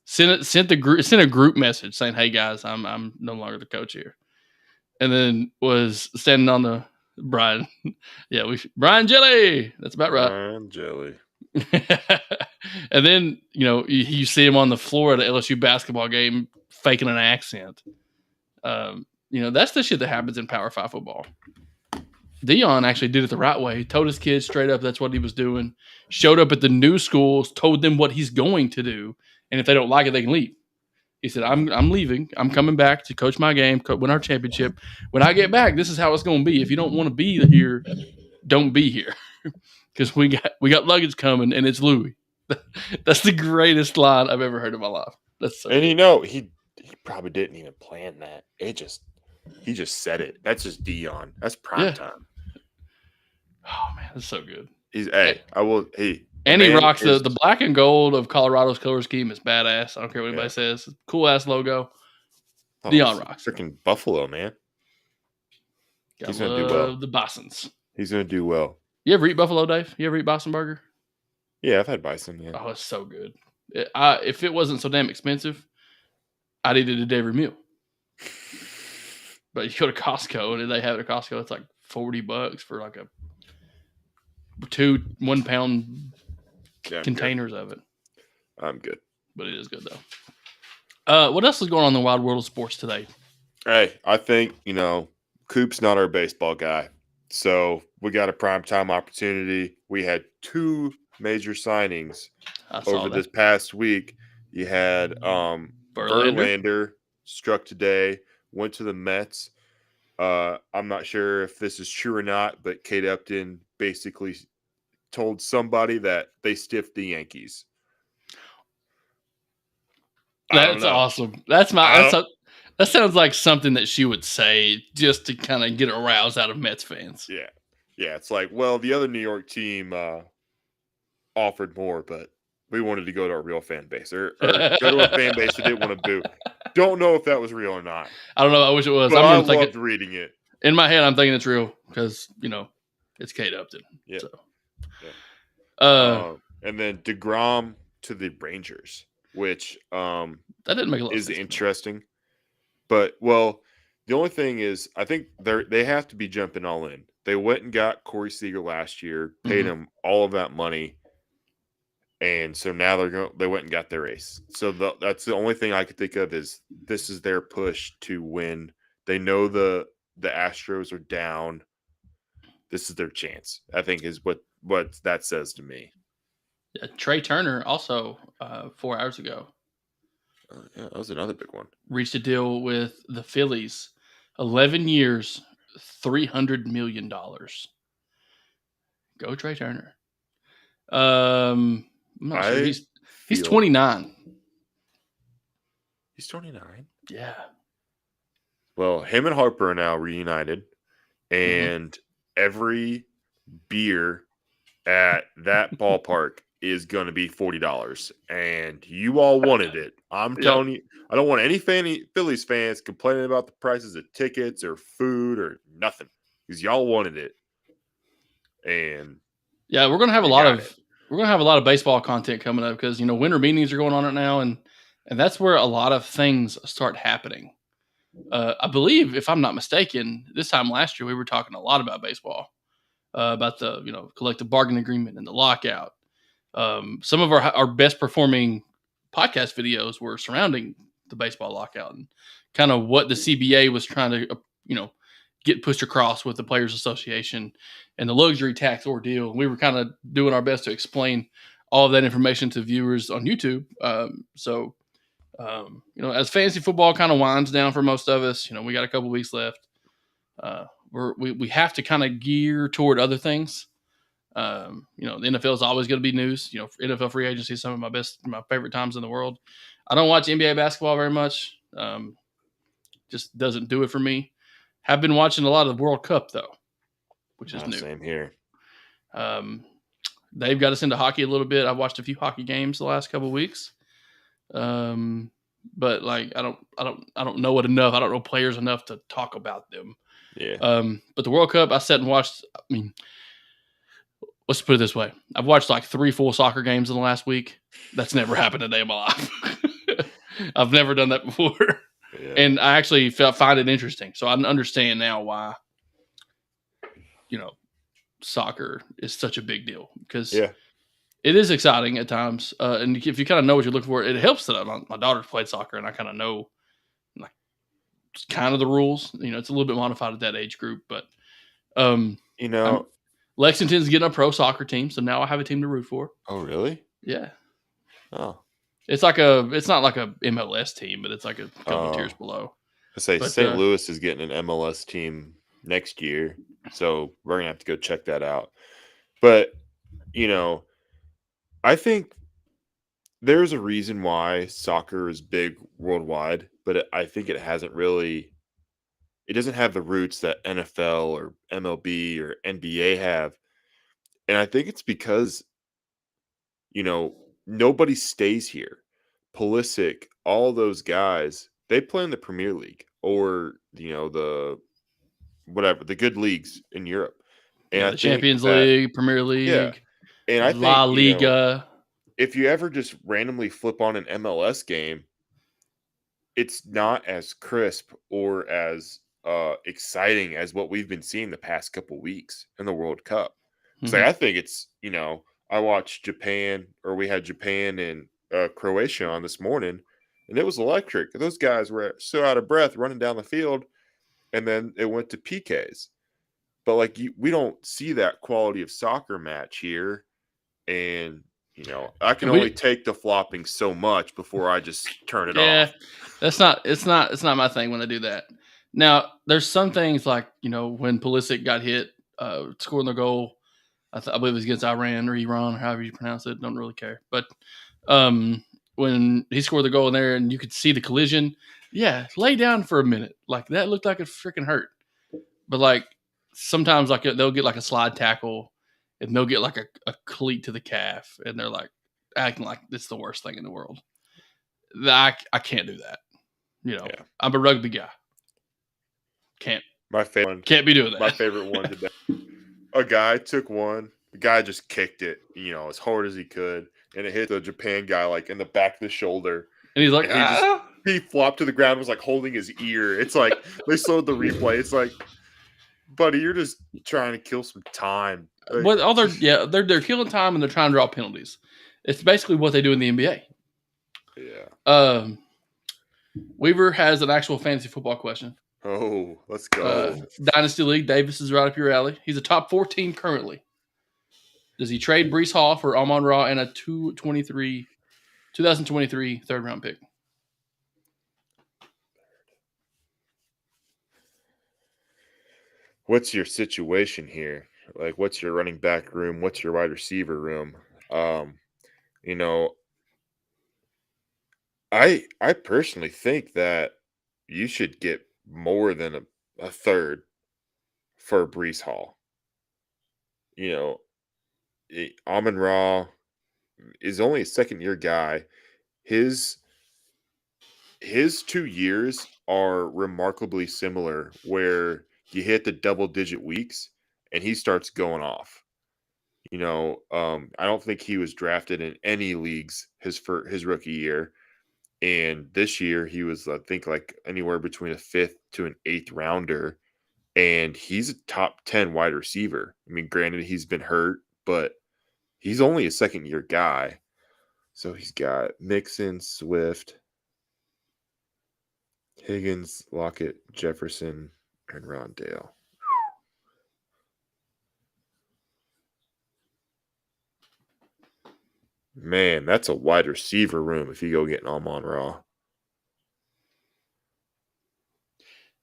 [SPEAKER 1] Sent a group message saying, "Hey guys, I'm no longer the coach here," and then was standing on the Brian. Yeah, Brian Jelly. That's about right.
[SPEAKER 2] Brian Jelly.
[SPEAKER 1] And then you see him on the floor at an LSU basketball game faking an accent. That's the shit that happens in Power 5 football. Deion actually did it the right way. He told his kids straight up that's what he was doing. Showed up at the new schools, told them what he's going to do, and if they don't like it, they can leave. He said, I'm leaving. I'm coming back to coach my game, win our championship. When I get back, this is how it's going to be. If you don't want to be here, don't be here. Because we got luggage coming, and it's Louis. That's the greatest line I've ever heard in my life. That's so
[SPEAKER 2] and he probably didn't even plan that. He just said it. That's just Deion. That's prime time.
[SPEAKER 1] Oh man, that's so good.
[SPEAKER 2] And
[SPEAKER 1] he rocks the black and gold of Colorado's color scheme is badass. I don't care what anybody says. Cool ass logo. Deion rocks.
[SPEAKER 2] Freaking Buffalo, man.
[SPEAKER 1] He's gonna do well. The Bisons.
[SPEAKER 2] He's gonna do well.
[SPEAKER 1] You ever eat Buffalo, Dave? You ever eat Bison Burger?
[SPEAKER 2] Yeah, I've had bison. Yeah.
[SPEAKER 1] Oh, it's so good. If it wasn't so damn expensive, I'd eat it at every meal. But you go to Costco, and they have it at Costco. It's like $40 for like a 2 1 pound containers of it.
[SPEAKER 2] I'm good,
[SPEAKER 1] but it is good though. What else is going on in the wild world of sports today?
[SPEAKER 2] Hey, I think Coop's not our baseball guy, so we got a primetime opportunity. We had 2 major signings over this past week. You had Verlander struck today, went to the Mets. I'm not sure if this is true or not, but Kate Upton basically told somebody that they stiffed the Yankees.
[SPEAKER 1] That's awesome. That sounds like something that she would say just to kind of get a rouse out of Mets fans.
[SPEAKER 2] Yeah. Yeah, it's like, well, the other New York team offered more, but we wanted to go to a real fan base or go to a fan base that didn't want to boo. Don't know if that was real or not.
[SPEAKER 1] I don't know. I wish it was.
[SPEAKER 2] But I loved reading it.
[SPEAKER 1] In my head, I'm thinking it's real because, it's Kate Upton.
[SPEAKER 2] Yeah.
[SPEAKER 1] So.
[SPEAKER 2] Yeah. And then DeGrom to the Rangers, which
[SPEAKER 1] that didn't make a lot of
[SPEAKER 2] sense. Is interesting.
[SPEAKER 1] But,
[SPEAKER 2] the only thing is, I think they have to be jumping all in. They went and got Corey Seager last year, paid him all of that money. And so now they went and got their ace. So that's the only thing I could think of is this is their push to win. They know the Astros are down. This is their chance, I think, is what that says to me.
[SPEAKER 1] Yeah, Trey Turner also 4 hours ago.
[SPEAKER 2] Yeah, that was another big one.
[SPEAKER 1] Reached a deal with the Phillies. 11 years, $300 million. Go Trey Turner. I'm not sure. He's 29.
[SPEAKER 2] He's 29?
[SPEAKER 1] Yeah.
[SPEAKER 2] Well, him and Harper are now reunited, and every beer at that ballpark is going to be $40, and you all wanted it. I'm telling you, I don't want any Phillies fans complaining about the prices of tickets or food or nothing because y'all wanted it. And
[SPEAKER 1] yeah, we're going to have a lot of baseball content coming up because winter meetings are going on right now, and that's where a lot of things start happening. I believe, if I'm not mistaken, this time last year we were talking a lot about baseball, about the collective bargaining agreement and the lockout. Some of our best performing podcast videos were surrounding the baseball lockout and kind of what the CBA was trying to get pushed across with the Players Association and the luxury tax ordeal. We were kind of doing our best to explain all of that information to viewers on YouTube. So As fantasy football kind of winds down for most of us, we got a couple weeks left. We have to kind of gear toward other things. The NFL is always going to be news. NFL free agency is some of my favorite times in the world. I don't watch NBA basketball very much. Just doesn't do it for me. Have been watching a lot of the World Cup though, which is new.
[SPEAKER 2] Same here.
[SPEAKER 1] They've got us into hockey a little bit. I've watched a few hockey games the last couple of weeks. But like I don't know it enough. I don't know players enough to talk about them.
[SPEAKER 2] Yeah.
[SPEAKER 1] But the World Cup, I sat and watched. I mean, let's put it this way: I've watched like 3 full soccer games in the last week. That's never happened a day in my life. I've never done that before, and I actually find it interesting. So I understand now why soccer is such a big deal because it is exciting at times. And if you kind of know what you're looking for, it helps that my daughter's played soccer and I kind of know like kind of the rules. It's a little bit modified at that age group, but Lexington's getting a pro soccer team, so now I have a team to root for.
[SPEAKER 2] Oh, really?
[SPEAKER 1] Yeah.
[SPEAKER 2] Oh.
[SPEAKER 1] It's not like a MLS team, but it's like a couple tiers below.
[SPEAKER 2] I say St. Louis is getting an MLS team next year, so we're gonna have to go check that out. But I think there's a reason why soccer is big worldwide, but I think it doesn't have the roots that NFL or MLB or NBA have. And I think it's because, nobody stays here. Pulisic, all those guys, they play in the Premier League or, the good leagues in Europe. And
[SPEAKER 1] the Champions League, Premier League,
[SPEAKER 2] and I think,
[SPEAKER 1] La Liga.
[SPEAKER 2] If you ever just randomly flip on an MLS game, it's not as crisp or as exciting as what we've been seeing the past couple weeks in the World Cup. So I think it's, I watched Japan, or we had Japan and Croatia on this morning, and it was electric. Those guys were so out of breath running down the field, and then it went to PKs. But we don't see that quality of soccer match here, and I can only take the flopping so much before I just turn it off.
[SPEAKER 1] It's not my thing when I do that. Now, there's some things like, when Pulisic got hit, scoring the goal, I believe it was against Iran, or however you pronounce it. Don't really care. But when he scored the goal in there and you could see the collision, lay down for a minute. Like, that looked like it freaking hurt. But, like, sometimes like they'll get like a slide tackle and they'll get like a cleat to the calf, and they're like acting like it's the worst thing in the world. I can't do that. I'm a rugby guy. Can't be doing that.
[SPEAKER 2] My favorite one today. A guy took one. The guy just kicked it, as hard as he could, and it hit the Japan guy like in the back of the shoulder.
[SPEAKER 1] And he's like,
[SPEAKER 2] he flopped to the ground, was like holding his ear. It's like they slowed the replay. It's like, buddy, you're just trying to kill some time.
[SPEAKER 1] They're killing time and they're trying to draw penalties. It's basically what they do in the NBA.
[SPEAKER 2] Yeah.
[SPEAKER 1] Weaver has an actual fantasy football question.
[SPEAKER 2] Oh, let's go.
[SPEAKER 1] Dynasty League, Davis is right up your alley. He's a top 14 currently. Does he trade Breece Hall for Amon-Ra and a 2023 third round pick?
[SPEAKER 2] What's your situation here? Like, what's your running back room? What's your wide receiver room? I personally think that you should get more than a third for Breece Hall. Amon-Ra is only a second-year guy. His 2 years are remarkably similar, where you hit the double-digit weeks and he starts going off. I don't think he was drafted in any leagues his rookie year. And this year he was, I think, like anywhere between a 5th to an 8th rounder. And he's a top 10 wide receiver. I mean, granted, he's been hurt, but he's only a second-year guy. So he's got Mixon, Swift, Higgins, Lockett, Jefferson, and Rondale. Man, that's a wide receiver room if you go getting Amon-Ra.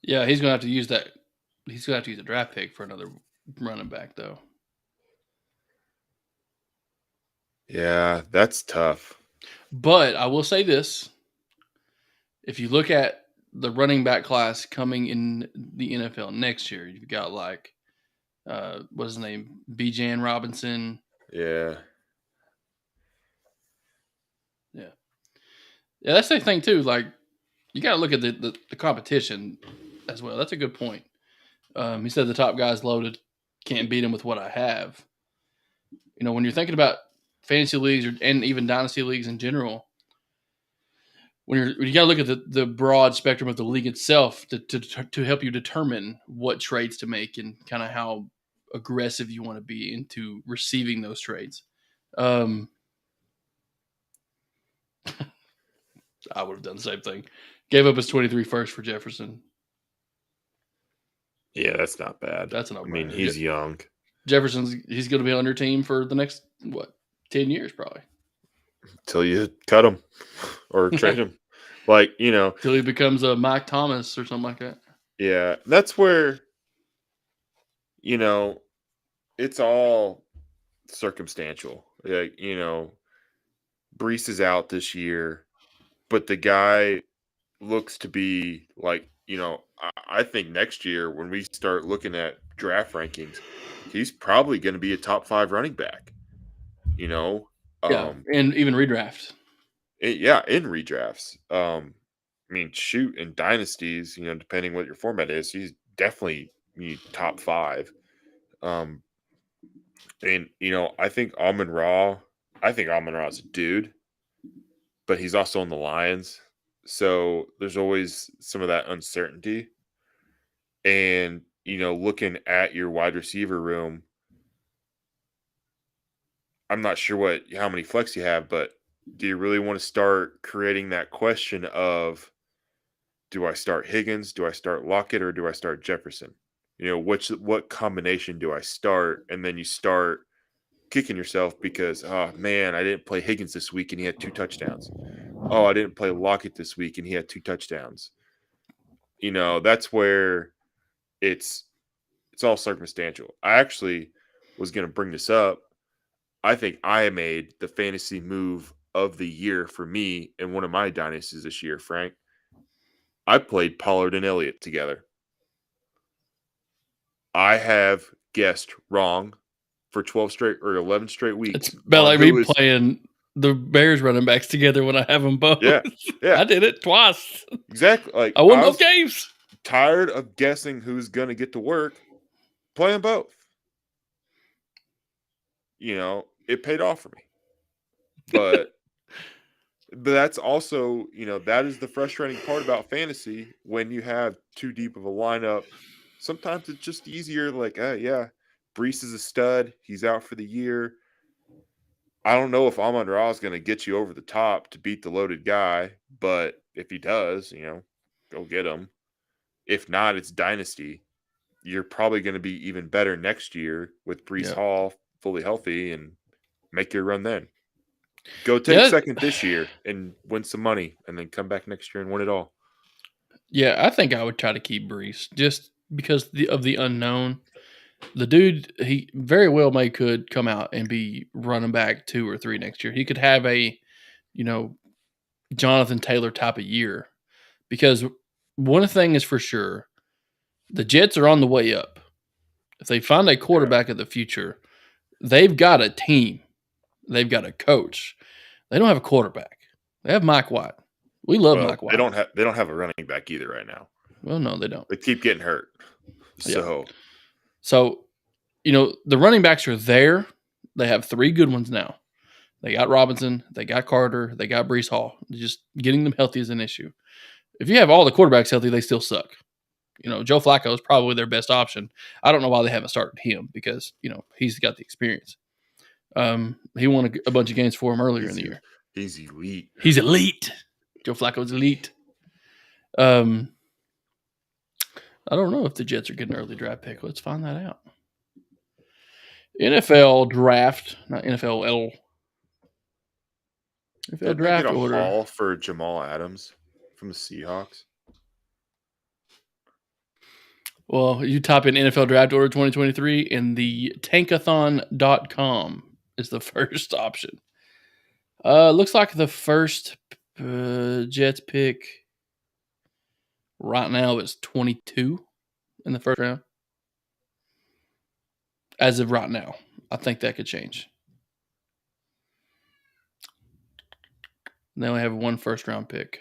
[SPEAKER 1] Yeah, he's gonna have to use that. He's gonna have to use a draft pick for another running back, though.
[SPEAKER 2] Yeah, that's tough.
[SPEAKER 1] But I will say this: if you look at the running back class coming in the NFL next year, you've got like what's his name, Bijan Robinson.
[SPEAKER 2] Yeah.
[SPEAKER 1] Yeah, that's the thing too. Like you got to look at the competition as well. That's a good point. He said the top guy's loaded, can't beat him with what I have. You know, when you're thinking about fantasy leagues and even dynasty leagues in general, when you got to look at the broad spectrum of the league itself to help you determine what trades to make and kind of how aggressive you want to be into receiving those trades. I would have done the same thing. Gave up his 23 first for Jefferson.
[SPEAKER 2] Yeah, that's not bad.
[SPEAKER 1] That's a no-brainer.
[SPEAKER 2] I mean, he's young.
[SPEAKER 1] He's going to be on your team for the next 10 years probably.
[SPEAKER 2] Till you cut him or trade him. Like, you know,
[SPEAKER 1] till he becomes a Mike Thomas or something like that.
[SPEAKER 2] Yeah, that's where, you know, it's all circumstantial. Like, you know, Brees is out this year, but the guy looks to be like, you know, I think next year when we start looking at draft rankings, he's probably going to be a top 5 running back. You know,
[SPEAKER 1] and even redraft.
[SPEAKER 2] In redrafts. I mean, shoot, in dynasties, you know, depending what your format is, he's definitely top 5. And you know, I think Amon-Ra is a dude, but he's also on the Lions, so there's always some of that uncertainty. And you know, looking at your wide receiver room, I'm not sure how many flex you have, but do you really want to start creating that question of, do I start Higgins, do I start Lockett, or do I start Jefferson? You know, what combination do I start? And then you start kicking yourself because, oh man, I didn't play Higgins this week and he had 2 touchdowns. Oh, I didn't play Lockett this week and he had 2 touchdowns. You know, that's where it's all circumstantial. I actually was going to bring this up. I think I made the fantasy move of the year for me in one of my dynasties this year, Frank. I played Pollard and Elliott together. I have guessed wrong for 12 straight or 11 straight weeks.
[SPEAKER 1] It's about like me playing the Bears running backs together when I have them both.
[SPEAKER 2] Yeah.
[SPEAKER 1] I did it twice.
[SPEAKER 2] Exactly. Like
[SPEAKER 1] I won both games.
[SPEAKER 2] Tired of guessing who's going to get to work, playing both. You know, it paid off for me. But that's also, you know, that is the frustrating part about fantasy when you have too deep of a lineup. Sometimes it's just easier, like, yeah, Brees is a stud. He's out for the year. I don't know if Amon-Ra is going to get you over the top to beat the loaded guy, but if he does, you know, go get him. If not, it's dynasty. You're probably going to be even better next year with Brees Hall fully healthy and make your run then. Go take second this year and win some money and then come back next year and win it all.
[SPEAKER 1] Yeah, I think I would try to keep Brees just because of the unknown. The dude, he very well could come out and be running back 2 or 3 next year. He could have a, you know, Jonathan Taylor type of year, because one thing is for sure, the Jets are on the way up. If they find a quarterback of the future, they've got a team. They've got a coach. They don't have a quarterback. They have Mike White. We love Mike White.
[SPEAKER 2] They don't have a running back either right now.
[SPEAKER 1] Well, no, they don't.
[SPEAKER 2] They keep getting hurt.
[SPEAKER 1] So, you know, the running backs are there. They have 3 good ones now. They got Robinson, they got Carter, they got Brees Hall. Just getting them healthy is an issue. If you have all the quarterbacks healthy, they still suck. You know, Joe Flacco is probably their best option. I don't know why they haven't started him because, you know, he's got the experience. He won a bunch of games for him earlier in the year.
[SPEAKER 2] He's elite.
[SPEAKER 1] He's elite. Joe Flacco's elite. I don't know if the Jets are getting an early draft pick. Let's find that out. NFL draft, not NFL draft order.
[SPEAKER 2] Haul for Jamal Adams from the Seahawks.
[SPEAKER 1] Well, you type in NFL Draft Order 2023 and the tankathon.com is the first option. Looks like the first Jets pick right now is 22 in the first round. As of right now, I think that could change. They only have one first round pick.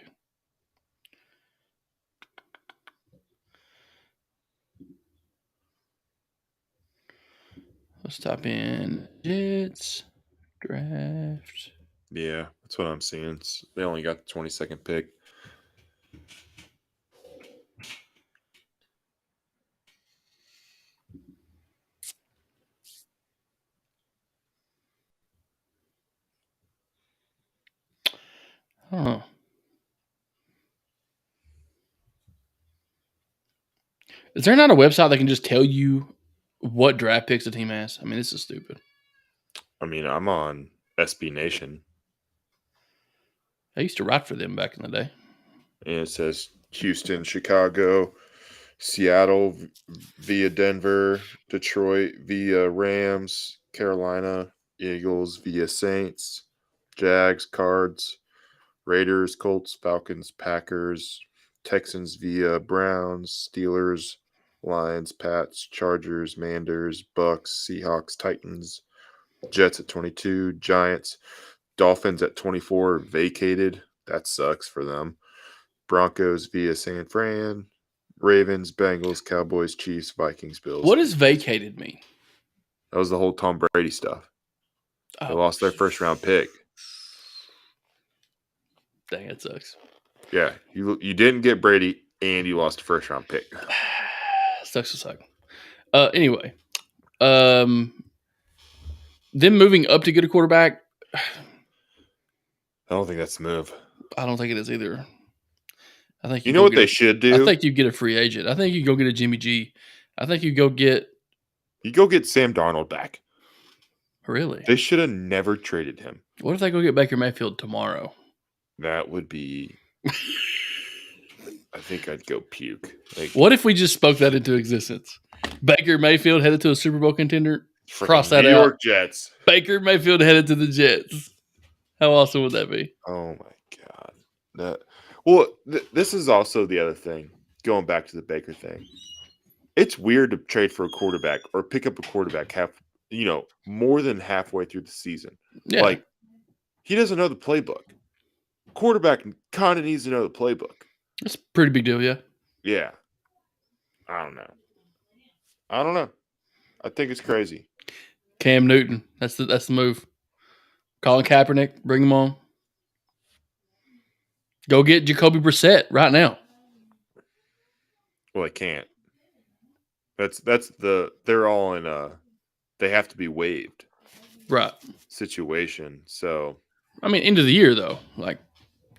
[SPEAKER 1] Let's type in Jets draft.
[SPEAKER 2] Yeah, that's what I'm seeing. They only got the 22nd pick.
[SPEAKER 1] I don't know. Is there not a website that can just tell you what draft picks the team has? I mean, this is stupid.
[SPEAKER 2] I mean, I'm on SB Nation.
[SPEAKER 1] I used to write for them back in the day.
[SPEAKER 2] And it says Houston, Chicago, Seattle via Denver, Detroit via Rams, Carolina, Eagles via Saints, Jags, Cards, Raiders, Colts, Falcons, Packers, Texans via Browns, Steelers, Lions, Pats, Chargers, Manders, Bucks, Seahawks, Titans, Jets at 22, Giants, Dolphins at 24, vacated. That sucks for them. Broncos via San Fran, Ravens, Bengals, Cowboys, Chiefs, Vikings, Bills.
[SPEAKER 1] What does vacated mean?
[SPEAKER 2] That was the whole Tom Brady stuff. They lost their first round pick.
[SPEAKER 1] Dang, it sucks.
[SPEAKER 2] Yeah, you didn't get Brady and you lost a first round pick.
[SPEAKER 1] Sucks to suck. Anyway, them moving up to get a quarterback.
[SPEAKER 2] I don't think that's the move.
[SPEAKER 1] I don't think it is either. I think
[SPEAKER 2] you know what they should do.
[SPEAKER 1] I think you get a free agent. I think you go get a Jimmy G. I think you go get
[SPEAKER 2] Sam Darnold back.
[SPEAKER 1] Really?
[SPEAKER 2] They should have never traded him.
[SPEAKER 1] What if they go get Baker Mayfield tomorrow?
[SPEAKER 2] That would be. I think I'd go puke.
[SPEAKER 1] What if we just spoke that into existence? Baker Mayfield headed to a Super Bowl contender. Cross that
[SPEAKER 2] New
[SPEAKER 1] out.
[SPEAKER 2] New York Jets.
[SPEAKER 1] Baker Mayfield headed to the Jets. How awesome would that be?
[SPEAKER 2] Oh my God! This is also the other thing. Going back to the Baker thing, it's weird to trade for a quarterback or pick up a quarterback more than halfway through the season.
[SPEAKER 1] Yeah.
[SPEAKER 2] Like, he doesn't know the playbook. Quarterback kind of needs to know the playbook.
[SPEAKER 1] That's a pretty big deal, yeah.
[SPEAKER 2] Yeah. I don't know. I think it's crazy.
[SPEAKER 1] Cam Newton. That's the move. Colin Kaepernick, bring him on. Go get Jacoby Brissett right now.
[SPEAKER 2] Well, they can't. They're all in they have to be waived.
[SPEAKER 1] Right.
[SPEAKER 2] Situation. So
[SPEAKER 1] I mean, end of the year though. Like,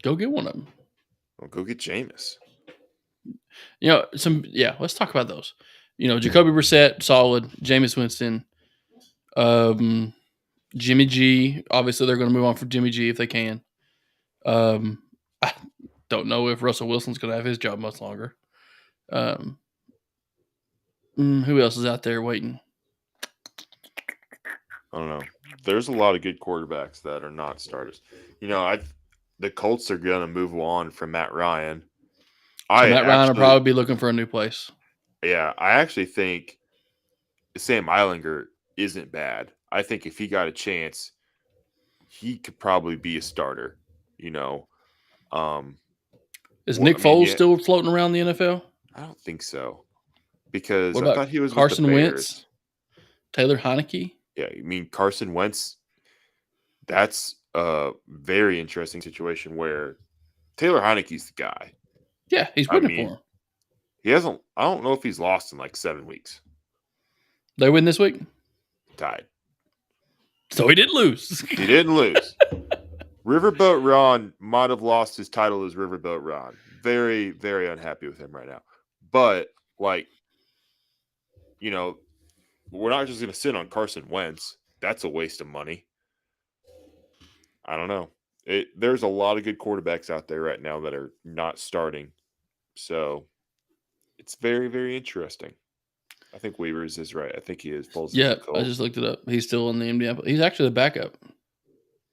[SPEAKER 1] go get one of them.
[SPEAKER 2] Well, go get Jameis.
[SPEAKER 1] Let's talk about those. Jacoby Brissett, solid. Jameis Winston. Jimmy G. Obviously, they're going to move on for Jimmy G if they can. I don't know if Russell Wilson's going to have his job much longer. Who else is out there waiting?
[SPEAKER 2] I don't know. There's a lot of good quarterbacks that are not starters. The Colts are going to move on from Matt Ryan.
[SPEAKER 1] Matt Ryan will probably be looking for a new place.
[SPEAKER 2] Yeah, I actually think Sam Eilinger isn't bad. I think if he got a chance, he could probably be a starter.
[SPEAKER 1] Is Nick Foles still floating around the NFL?
[SPEAKER 2] I don't think so. Because I thought he was
[SPEAKER 1] Carson
[SPEAKER 2] with the
[SPEAKER 1] Wentz, Taylor Heineke.
[SPEAKER 2] Yeah, I mean Carson Wentz. That's a very interesting situation where Taylor Heineke's the guy.
[SPEAKER 1] Yeah, he's winning for him.
[SPEAKER 2] He hasn't. I don't know if he's lost in like 7 weeks.
[SPEAKER 1] They win this week.
[SPEAKER 2] Tied.
[SPEAKER 1] So he didn't lose.
[SPEAKER 2] He didn't lose. Riverboat Ron might have lost his title as Riverboat Ron. Very, very unhappy with him right now. But we're not just going to sit on Carson Wentz. That's a waste of money. I don't know. There's a lot of good quarterbacks out there right now that are not starting. So It's very, very interesting. I think Weavers is right. I think he is falls into
[SPEAKER 1] Yeah,
[SPEAKER 2] the
[SPEAKER 1] I
[SPEAKER 2] cult.
[SPEAKER 1] just looked it up. He's still in the Indianapolis. He's actually the backup.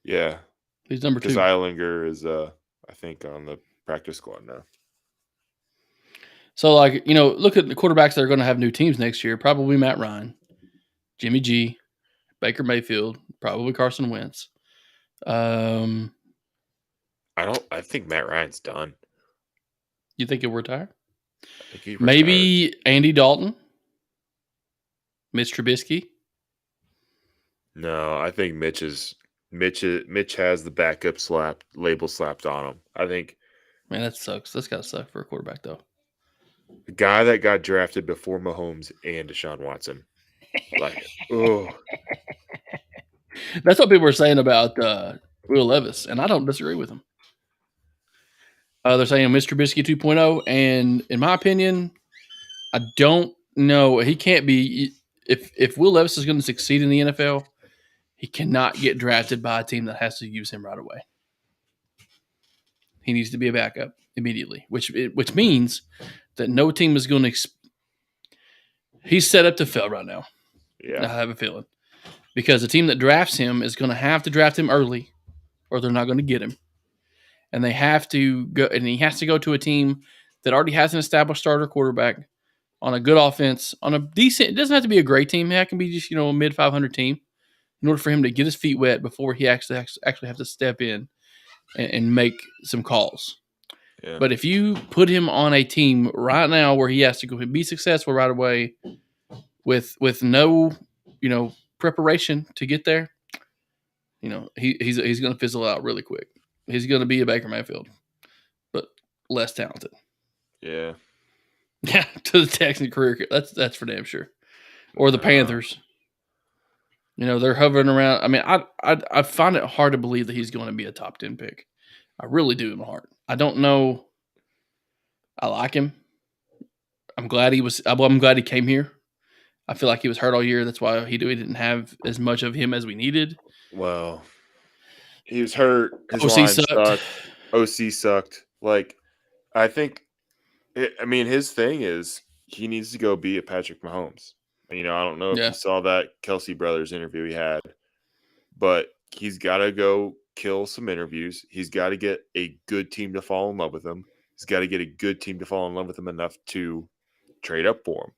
[SPEAKER 2] Yeah,
[SPEAKER 1] He's number
[SPEAKER 2] because
[SPEAKER 1] 2.
[SPEAKER 2] Eilinger is, I think, on the practice squad now.
[SPEAKER 1] So, like, look at the quarterbacks that are going to have new teams next year. Probably Matt Ryan, Jimmy G, Baker Mayfield, probably Carson Wentz.
[SPEAKER 2] I think Matt Ryan's done.
[SPEAKER 1] You think he'll retire?
[SPEAKER 2] I think he retires.
[SPEAKER 1] Maybe Andy Dalton, Mitch Trubisky.
[SPEAKER 2] No, I think Mitch has the backup label slapped on him. I think,
[SPEAKER 1] man, that sucks. That's gotta suck for a quarterback, though.
[SPEAKER 2] the guy that got drafted before Mahomes and Deshaun Watson, like, oh,
[SPEAKER 1] That's what people are saying about Will Levis, and I don't disagree with them. They're saying Mitch Trubisky 2.0, and in my opinion, I don't know. He can't be. If Will Levis is going to succeed in the NFL, he cannot get drafted by a team that has to use him right away. He needs to be a backup immediately, which means that no team is going to. He's set up to fail right now.
[SPEAKER 2] yeah,
[SPEAKER 1] I have a feeling because the team that drafts him is going to have to draft him early, or they're not going to get him. And they have to go, and he has to go to a team that already has an established starter quarterback on a good offense, on a decent. It doesn't have to be a great team. It can be just a mid 500 team. In order for him to get his feet wet before he actually have to step in and make some calls.
[SPEAKER 2] yeah.
[SPEAKER 1] But if you put him on a team right now where he has to go and be successful right away with no preparation to get there, he's going to fizzle out really quick. He's going to be a Baker Mayfield, but less talented.
[SPEAKER 2] Yeah.
[SPEAKER 1] Yeah, to the Texan career. That's for damn sure. Or the Panthers. They're hovering around. I mean, I find it hard to believe that he's going to be a top 10 pick. I really do in my heart. I don't know. I like him. I'm glad I'm glad he came here. I feel like he was hurt all year. That's why we didn't have as much of him as we needed.
[SPEAKER 2] Well, he was hurt. His
[SPEAKER 1] OC
[SPEAKER 2] line
[SPEAKER 1] sucked.
[SPEAKER 2] OC sucked. Like, I think, his thing is he needs to go be a Patrick Mahomes. I don't know if you saw that Kelsey Brothers interview he had, but he's got to go kill some interviews. He's got to get a good team to fall in love with him. He's got to get a good team to fall in love with him enough to trade up for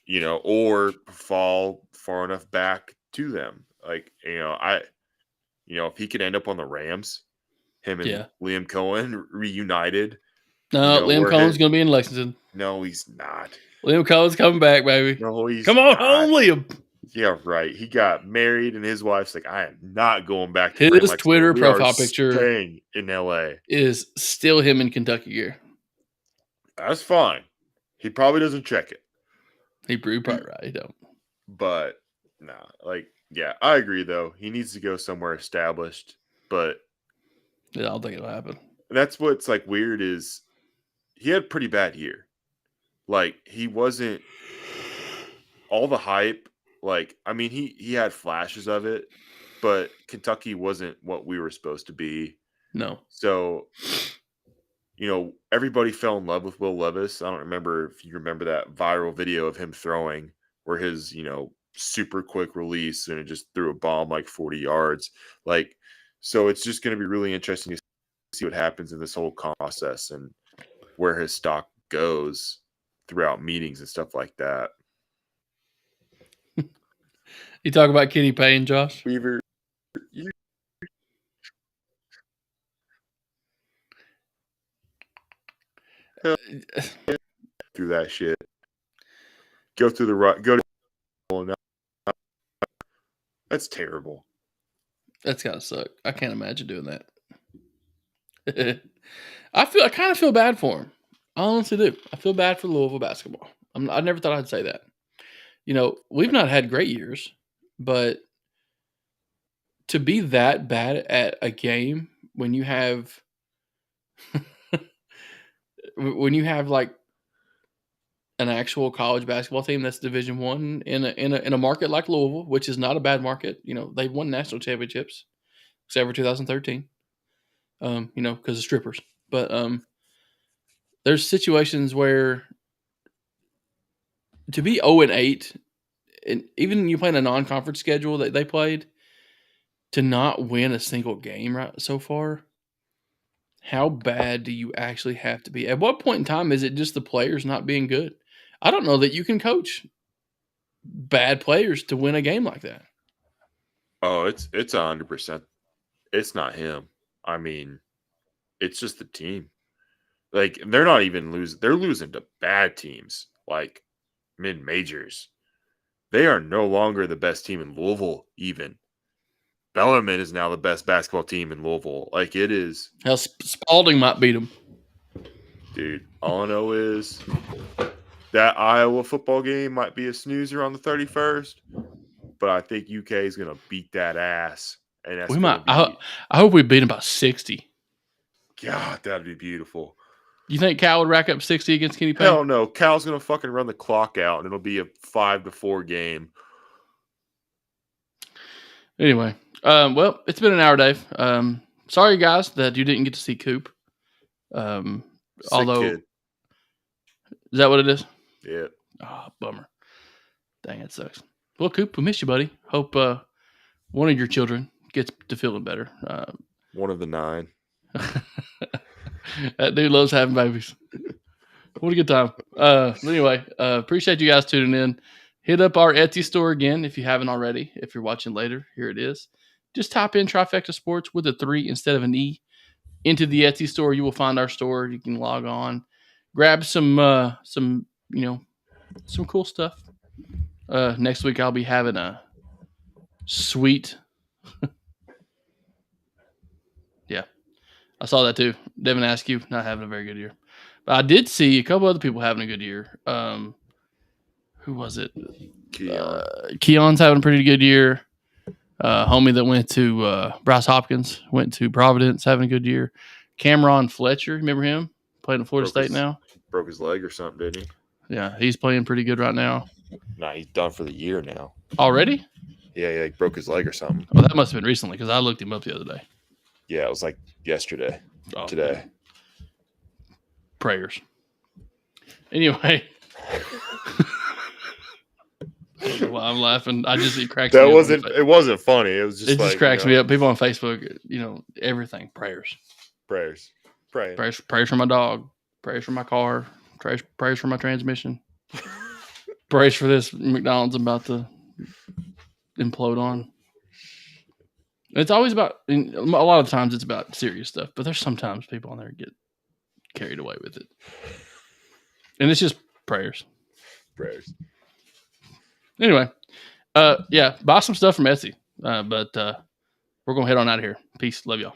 [SPEAKER 2] him, or fall far enough back to them. Like, if he could end up on the Rams, him and Liam Cohen reunited.
[SPEAKER 1] No, Liam Cohen's going to be in Lexington.
[SPEAKER 2] No, he's not.
[SPEAKER 1] Liam Cohen's coming back, baby.
[SPEAKER 2] No, he's
[SPEAKER 1] Come on home, Liam.
[SPEAKER 2] Yeah, right. He got married, and his wife's like, I am not going back to
[SPEAKER 1] his
[SPEAKER 2] Lexington.
[SPEAKER 1] Twitter profile picture
[SPEAKER 2] staying in LA
[SPEAKER 1] is still him in Kentucky gear.
[SPEAKER 2] That's fine. He probably doesn't check it.
[SPEAKER 1] He probably right. He don't.
[SPEAKER 2] But I agree though. He needs to go somewhere established. But
[SPEAKER 1] I don't think it'll happen.
[SPEAKER 2] That's what's weird is he had a pretty bad year. He wasn't all the hype. He had flashes of it, but Kentucky wasn't what we were supposed to be.
[SPEAKER 1] No.
[SPEAKER 2] So, everybody fell in love with Will Levis. I don't remember if you remember that viral video of him throwing where his, super quick release and it just threw a bomb 40 yards. So it's just going to be really interesting to see what happens in this whole process and where his stock goes throughout meetings and stuff like that.
[SPEAKER 1] You talk about Kenny Payne, Josh?
[SPEAKER 2] Weaver, through that shit. Go through the right. Go to. That's terrible.
[SPEAKER 1] That's gotta suck. I can't imagine doing that. I kind of feel bad for him. I honestly do. I feel bad for Louisville basketball. I never thought I'd say that. We've not had great years, but to be that bad at a game when you have an actual college basketball team that's Division I in a market like Louisville, which is not a bad market. They've won national championships except for 2013. Because of strippers. But there's situations where to be 0-8, and even you playing a non-conference schedule that they played, to not win a single game right so far, how bad do you actually have to be? At what point in time is it just the players not being good? I don't know that you can coach bad players to win a game like that.
[SPEAKER 2] Oh, it's 100%. It's not him. I mean, it's just the team. Like, they're not even losing. They're losing to bad teams, like mid-majors. They are no longer the best team in Louisville, even. Bellarmine is now the best basketball team in Louisville. Like, it is.
[SPEAKER 1] Hell, Spalding might beat them.
[SPEAKER 2] Dude, all I know is that Iowa football game might be a snoozer on the 31st, but I think UK is going to beat that ass. And that's going to be.
[SPEAKER 1] I hope we beat them by 60.
[SPEAKER 2] God, that'd be beautiful.
[SPEAKER 1] You think Cal would rack up 60 against Kenny Payne?
[SPEAKER 2] Hell no. Cal's going to fucking run the clock out, and it'll be a 5-4 game.
[SPEAKER 1] Anyway, well, it's been an hour, Dave. Sorry, guys, that you didn't get to see Coop. Although,
[SPEAKER 2] kid.
[SPEAKER 1] Is that what it is?
[SPEAKER 2] Yeah.
[SPEAKER 1] Oh, bummer. Dang, it sucks. Well, Coop, we miss you, buddy. Hope one of your children gets to feeling better.
[SPEAKER 2] One of the 9.
[SPEAKER 1] That dude loves having babies. What a good time. Anyway, appreciate you guys tuning in. Hit up our Etsy store again if you haven't already. If you're watching later, here it is. Just type in Trifecta Sports with a 3 instead of an E into the Etsy store. You will find our store. You can log on, grab some cool stuff. Next week I'll be having a sweet. Yeah, I saw that too. Devin Askew not having a very good year, but I did see a couple other people having a good year. Who was it? Keon's having a pretty good year. Homie that went to Bryce Hopkins went to Providence, having a good year. Cameron Fletcher, remember him? Playing at Florida State now.
[SPEAKER 2] Broke his leg or something, didn't he?
[SPEAKER 1] Yeah, he's playing pretty good right now.
[SPEAKER 2] Nah, he's done for the year now.
[SPEAKER 1] Already?
[SPEAKER 2] Yeah, he broke his leg or something.
[SPEAKER 1] Oh, that must have been recently because I looked him up the other day.
[SPEAKER 2] Yeah, it was like yesterday. Today.
[SPEAKER 1] Prayers. Anyway. Well, I'm laughing. It cracks me up.
[SPEAKER 2] It wasn't funny. It was just
[SPEAKER 1] it just cracks me up. People on Facebook, everything. Prayers.
[SPEAKER 2] Prayers
[SPEAKER 1] for my dog. Prayers for my car. Prayers for my transmission. Prayers for this McDonald's I'm about to implode on. It's always about, a lot of times it's about serious stuff, but there's sometimes people on there get carried away with it. And it's just prayers. Anyway, buy some stuff from Etsy. But we're going to head on out of here. Peace. Love y'all.